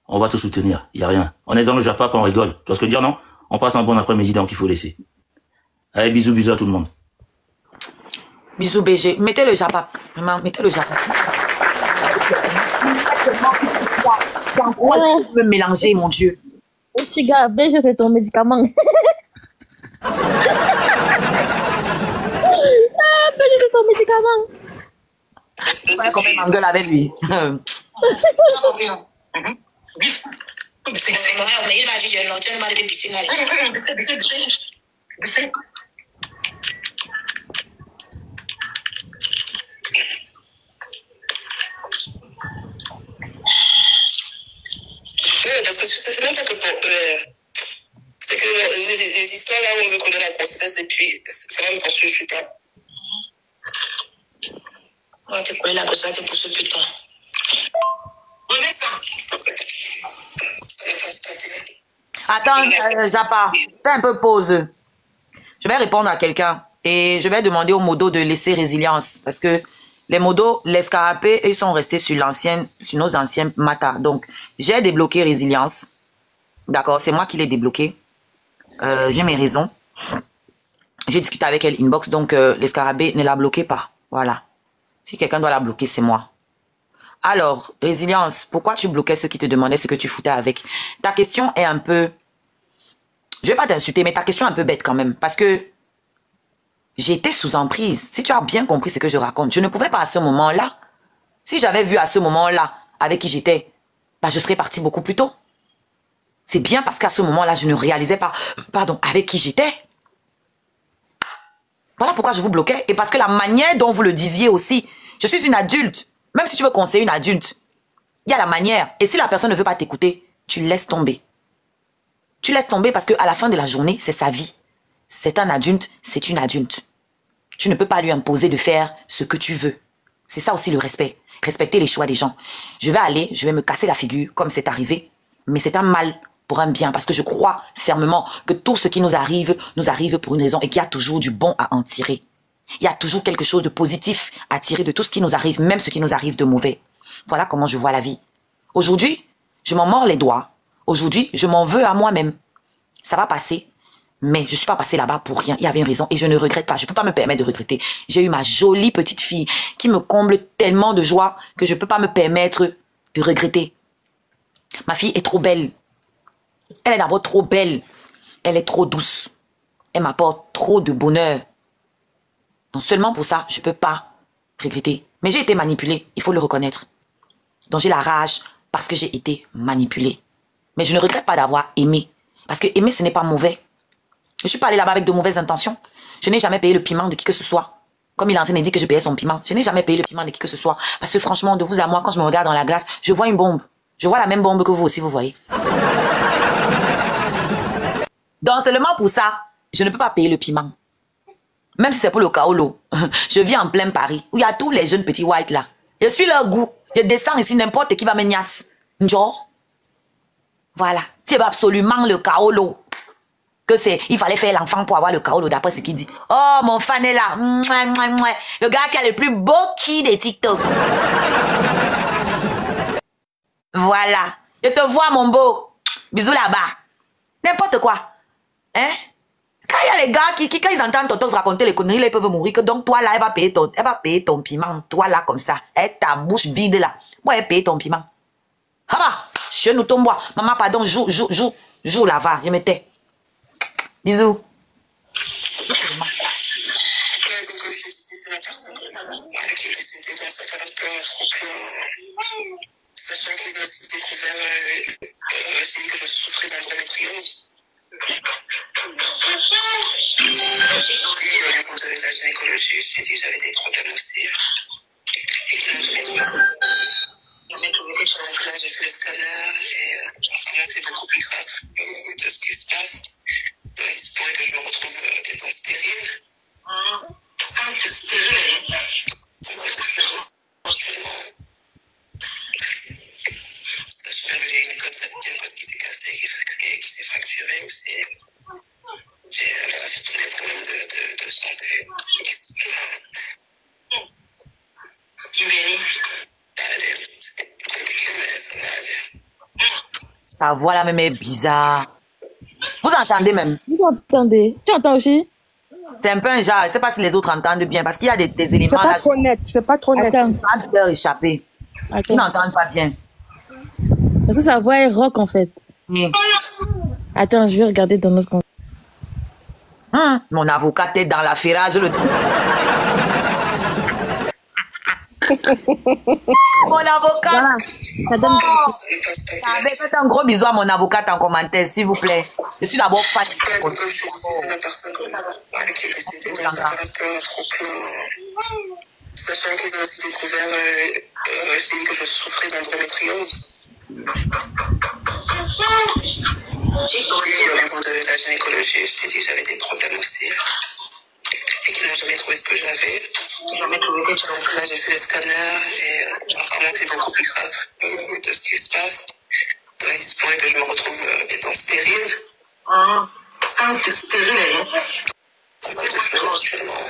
[SPEAKER 8] On va te soutenir. Il n'y a rien. On est dans le Japon, on rigole. Tu vois ce que je veux dire, non? On passe un bon après-midi, donc il faut laisser. Allez, bisous à tout le monde.
[SPEAKER 1] Bisous BG. Mettez le Japon. Mettez le Japon. Dans quoi est-ce que tu peux me mélanger, mon Dieu?
[SPEAKER 4] Chiga, BG, c'est ton médicament. BG, c'est ton médicament.
[SPEAKER 1] Ouais, comment il m'engueule avec lui.
[SPEAKER 6] Parce que c'est même pas que pour c'est que les histoires là où on veut connaître la grossesse et puis ça va me poursuivre plus tard. On va te coller la grossesse pour ce putain. Prenez ça.
[SPEAKER 1] Attends, Japa, fais un peu pause. Je vais répondre à quelqu'un et je vais demander au modo de laisser résilience parce que les modos, les scarapés, ils sont restés sur nos anciens matas. Donc, j'ai débloqué résilience. D'accord, c'est moi qui l'ai débloqué. J'ai mes raisons. J'ai discuté avec elle inbox, donc les scarabées, ne la bloquez pas. Voilà. Si quelqu'un doit la bloquer, c'est moi. Alors, résilience, pourquoi tu bloquais ceux qui te demandaient ce que tu foutais avec? Ta question est un peu... Je vais pas t'insulter, mais ta question est un peu bête quand même. Parce que j'étais sous emprise. Si tu as bien compris ce que je raconte, je ne pouvais pas à ce moment-là. Si j'avais vu à ce moment-là avec qui j'étais, bah, je serais partie beaucoup plus tôt. C'est bien parce qu'à ce moment-là, je ne réalisais pas, pardon, avec qui j'étais. Voilà pourquoi je vous bloquais. Et parce que la manière dont vous le disiez aussi, je suis une adulte. Même si tu veux conseiller une adulte, il y a la manière. Et si la personne ne veut pas t'écouter, tu laisses tomber. Tu laisses tomber parce qu'à la fin de la journée, c'est sa vie. C'est un adulte, c'est une adulte. Tu ne peux pas lui imposer de faire ce que tu veux. C'est ça aussi le respect. Respecter les choix des gens. Je vais me casser la figure comme c'est arrivé. Mais c'est un mal pour un bien. Parce que je crois fermement que tout ce qui nous arrive pour une raison et qu'il y a toujours du bon à en tirer. Il y a toujours quelque chose de positif à tirer de tout ce qui nous arrive, même ce qui nous arrive de mauvais. Voilà comment je vois la vie. Aujourd'hui, je m'en mords les doigts. Aujourd'hui, je m'en veux à moi-même. Ça va passer, mais je ne suis pas passée là-bas pour rien. Il y avait une raison et je ne regrette pas. Je ne peux pas me permettre de regretter. J'ai eu ma jolie petite fille qui me comble tellement de joie que je ne peux pas me permettre de regretter. Ma fille est trop belle. Elle est d'abord trop belle. Elle est trop douce. Elle m'apporte trop de bonheur. Donc seulement pour ça, je ne peux pas regretter. Mais j'ai été manipulée, il faut le reconnaître. Donc j'ai la rage parce que j'ai été manipulée. Mais je ne regrette pas d'avoir aimé. Parce que aimer, ce n'est pas mauvais. Je ne suis pas allée là-bas avec de mauvaises intentions. Je n'ai jamais payé le piment de qui que ce soit. Comme il est en train de dire que je payais son piment. Je n'ai jamais payé le piment de qui que ce soit. Parce que franchement, de vous à moi, quand je me regarde dans la glace, je vois une bombe. Je vois la même bombe que vous aussi, vous voyez. Donc seulement pour ça, je ne peux pas payer le piment. Même si c'est pour le kaolo. Je vis en plein Paris, où il y a tous les jeunes petits whites là. Je suis leur goût. Je descends ici, n'importe qui va me niasse. Njor. Voilà. C'est absolument le kaolo. Que c'est, il fallait faire l'enfant pour avoir le kaolo, d'après ce qu'il dit. Oh, mon fan est là. Le gars qui a le plus beau qui des TikTok. Voilà. Je te vois, mon beau. Bisous là-bas. N'importe quoi. Hein? Quand il y a les gars quand ils entendent Tonton se raconter les conneries, là, ils peuvent mourir. Que donc, toi, là, elle va payer ton piment. Toi, là, comme ça. Ta bouche vide, là. Moi, elle paye ton piment. Ah bah, je nous tombe. Maman, pardon, joue là-bas. Je me tais. Bisous.
[SPEAKER 6] J'avais des problèmes aussi. Et que j'ai fait le scanner et c'est beaucoup plus grave de ce qui se passe. Il se pourrait que je me retrouve des dents stériles. Stérile. Sachant que j'ai une côte qui s'est cassée, qui s'est fracturée aussi. J'ai tous les problèmes de santé.
[SPEAKER 1] Ta voix là même est bizarre. Vous entendez même?
[SPEAKER 4] Vous entendez? Tu entends aussi?
[SPEAKER 1] C'est un peu un genre, je ne sais pas si les autres entendent bien parce qu'il y a des éléments.
[SPEAKER 7] C'est pas trop net, c'est pas trop net.
[SPEAKER 4] Attends.
[SPEAKER 1] Tu peux échapper. Ils n'entendent pas bien.
[SPEAKER 4] Parce que sa voix est rock en fait.
[SPEAKER 1] Oui.
[SPEAKER 4] Attends, je vais regarder dans notre compte.
[SPEAKER 1] Mon avocat est dans la ferrage, le truc. Mon avocat.
[SPEAKER 4] Voilà. Ça donne...
[SPEAKER 1] Faites un gros bisou à mon avocat en commentaire, s'il vous plaît. Je suis d'abord fan.
[SPEAKER 6] Sachant qu'ils ont aussi découvert que je souffrais d'endométriose. Au niveau de la gynécologie, je t'ai dit que j'avais des problèmes aussi. Et qu'ils n'ont jamais trouvé ce que j'avais. Donc là, j'ai fait le scanner et apparemment c'est beaucoup plus grave de ce qui se passe. Il se pourrait que je me retrouve des dents stériles. T'es stérile, hein? Éventuellement.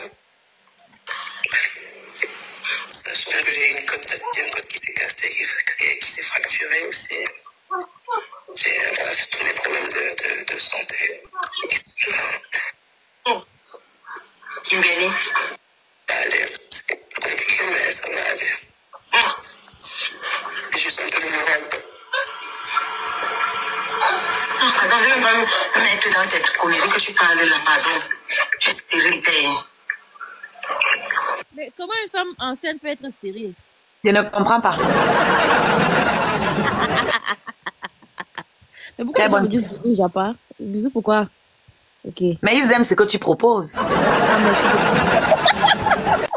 [SPEAKER 6] Sachant que j'ai une côte qui s'est cassée, qui s'est fracturée aussi. J'ai tous les problèmes de santé qui Attends, je vais pas me mettre dans tes conneries que tu parles là, pardon. Je suis stérile.
[SPEAKER 4] Mais comment une femme enceinte peut être stérile?
[SPEAKER 1] Je ne comprends pas.
[SPEAKER 4] Mais pourquoi les gens me disent bisous, Japa? Bisous, pourquoi? Ok.
[SPEAKER 1] Mais ils aiment ce que tu proposes.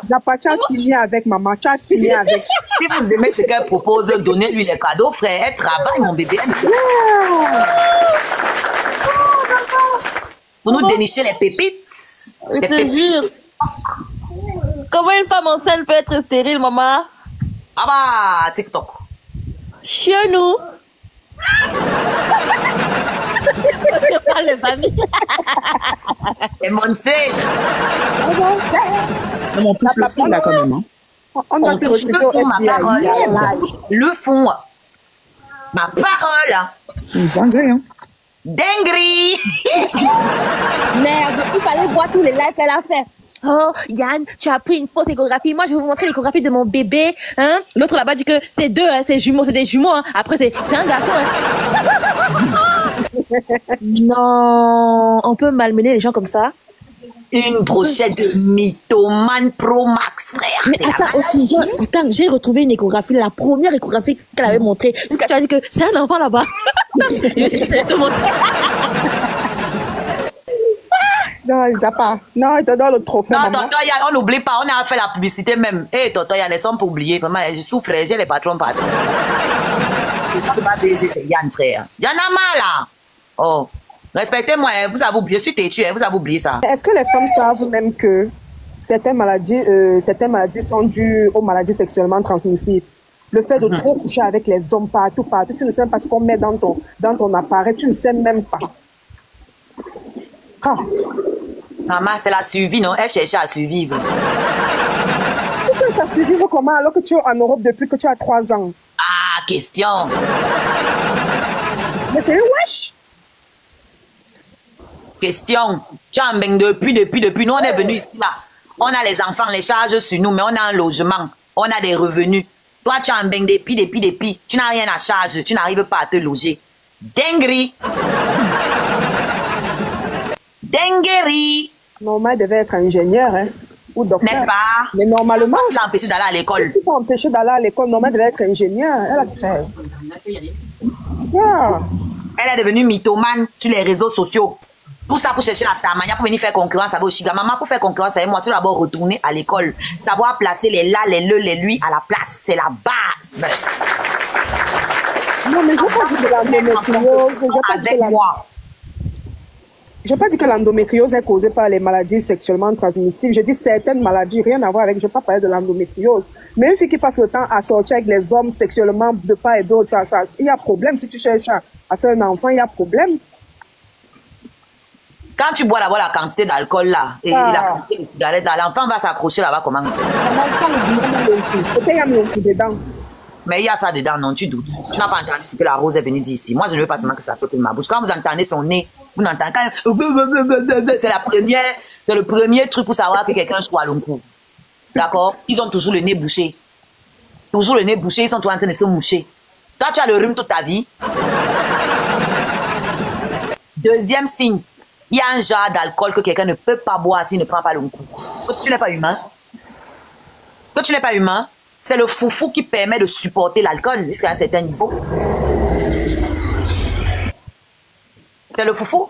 [SPEAKER 9] Japa, tu as fini avec maman, tu as fini avec.
[SPEAKER 1] Si vous aimez ce qu'elle propose, donnez-lui les cadeaux, frère. Elle travaille, mon bébé. Pour nous dénicher les pépites.
[SPEAKER 4] Je te jure. Comment une femme enceinte peut être stérile, maman?
[SPEAKER 1] Ah bah, TikTok.
[SPEAKER 4] Chez nous. Parce que pas les familles.
[SPEAKER 1] Et Monté.
[SPEAKER 7] On touche le fond là quand même. Hein.
[SPEAKER 9] On doit te
[SPEAKER 1] touche le fond, ma parole. Le fond. Ma parole.
[SPEAKER 7] Une dinguerie, hein.
[SPEAKER 1] Dinguerie.
[SPEAKER 4] Merde, il fallait voir tous les lives qu'elle a fait. Oh, Yann, tu as pris une fausse échographie. Moi, je vais vous montrer l'échographie de mon bébé. Hein? L'autre là-bas dit que c'est deux, hein, c'est jumeaux, c'est des jumeaux. Hein. Après, c'est un garçon. Hein. Non, on peut malmener les gens comme ça.
[SPEAKER 1] Une brochette de mythomane Pro Max, frère.
[SPEAKER 4] Mais attends, aussi, j'ai retrouvé une échographie, la première échographie qu'elle avait montrée. Jusqu'à tu as dit que c'est un enfant là-bas. Je te montrer.
[SPEAKER 9] Non, Japa. Non, il te donne le trophée.
[SPEAKER 1] Non,
[SPEAKER 9] maman.
[SPEAKER 1] tonton Yann, on n'oublie pas, on a fait la publicité même. Hé, tonton Yann, laisse-moi pas oublier. Vraiment, je souffre, j'ai les patrons partout. C'est pas BG, c'est Yann, frère. Yann a mal, là. Oh, respectez-moi, vous avez oublié, je suis têtu, vous avez oublié ça.
[SPEAKER 9] Est-ce que les femmes savent même que certaines maladies sont dues aux maladies sexuellement transmissibles? Le fait de trop coucher avec les hommes partout, tu ne sais même pas ce qu'on met dans ton appareil, tu ne sais même pas. Ah.
[SPEAKER 1] Maman, c'est la survie, non? Elle cherchait à survivre.
[SPEAKER 9] Tu cherches à survivre comment alors que tu es en Europe depuis que tu as 3 ans?
[SPEAKER 1] Ah, question.
[SPEAKER 9] Mais c'est une wesh.
[SPEAKER 1] Question. Tu as un bain depuis. Nous, on est venus ici, là. On a les enfants, les charges sur nous, mais on a un logement. On a des revenus. Toi, tu as un bain depuis. Tu n'as rien à charge. Tu n'arrives pas à te loger. Dinguerie. Dinguerie.
[SPEAKER 9] Normal devait être ingénieur, hein, ou docteur.
[SPEAKER 1] N'est-ce pas?
[SPEAKER 9] Mais normalement,
[SPEAKER 1] il a empêché d'aller à l'école.
[SPEAKER 9] Qu'est-ce qui t'a empêché d'aller à l'école? Normal devait être ingénieur. Elle a fait. Yeah.
[SPEAKER 1] Elle est devenue mythomane sur les réseaux sociaux. Tout ça pour chercher la starmania, pour venir faire concurrence avec Oshiga. Maman, pour faire concurrence avec moi, tu dois d'abord retourner à l'école. Savoir placer les là, les le, les lui à la place. C'est la base.
[SPEAKER 9] Non, mais je n'ai pas dit que l'endométriose. Je n'ai pas dit que l'endométriose est causée par les maladies sexuellement transmissibles. Je dis certaines maladies, rien à voir avec, je ne vais pas parler de l'endométriose. Mais une fille qui passe le temps à sortir avec les hommes sexuellement de part et d'autre, il y a problème. Si tu cherches à faire un enfant, il y a problème.
[SPEAKER 1] Quand tu bois d'abord la quantité d'alcool là, et la quantité de cigarettes là, l'enfant va s'accrocher là-bas comment?
[SPEAKER 9] Peut-être il y a mis un coup dedans.
[SPEAKER 1] Mais il y a ça dedans, non, tu doutes. Tu n'as pas entendu ce que la Rose est venue dire ici. Moi, je ne veux pas seulement que ça saute de ma bouche. Quand vous entendez son nez, vous n'entendez quand c'est le premier truc pour savoir que quelqu'un choix long coup. D'accord? Ils ont toujours le nez bouché. Toujours le nez bouché, ils sont toujours en train de se moucher. Toi, tu as le rhume toute ta vie. Deuxième signe, il y a un genre d'alcool que quelqu'un ne peut pas boire s'il ne prend pas le coup. Que tu n'es pas humain. Que tu n'es pas humain. C'est le foufou qui permet de supporter l'alcool jusqu'à un certain niveau. C'est le foufou.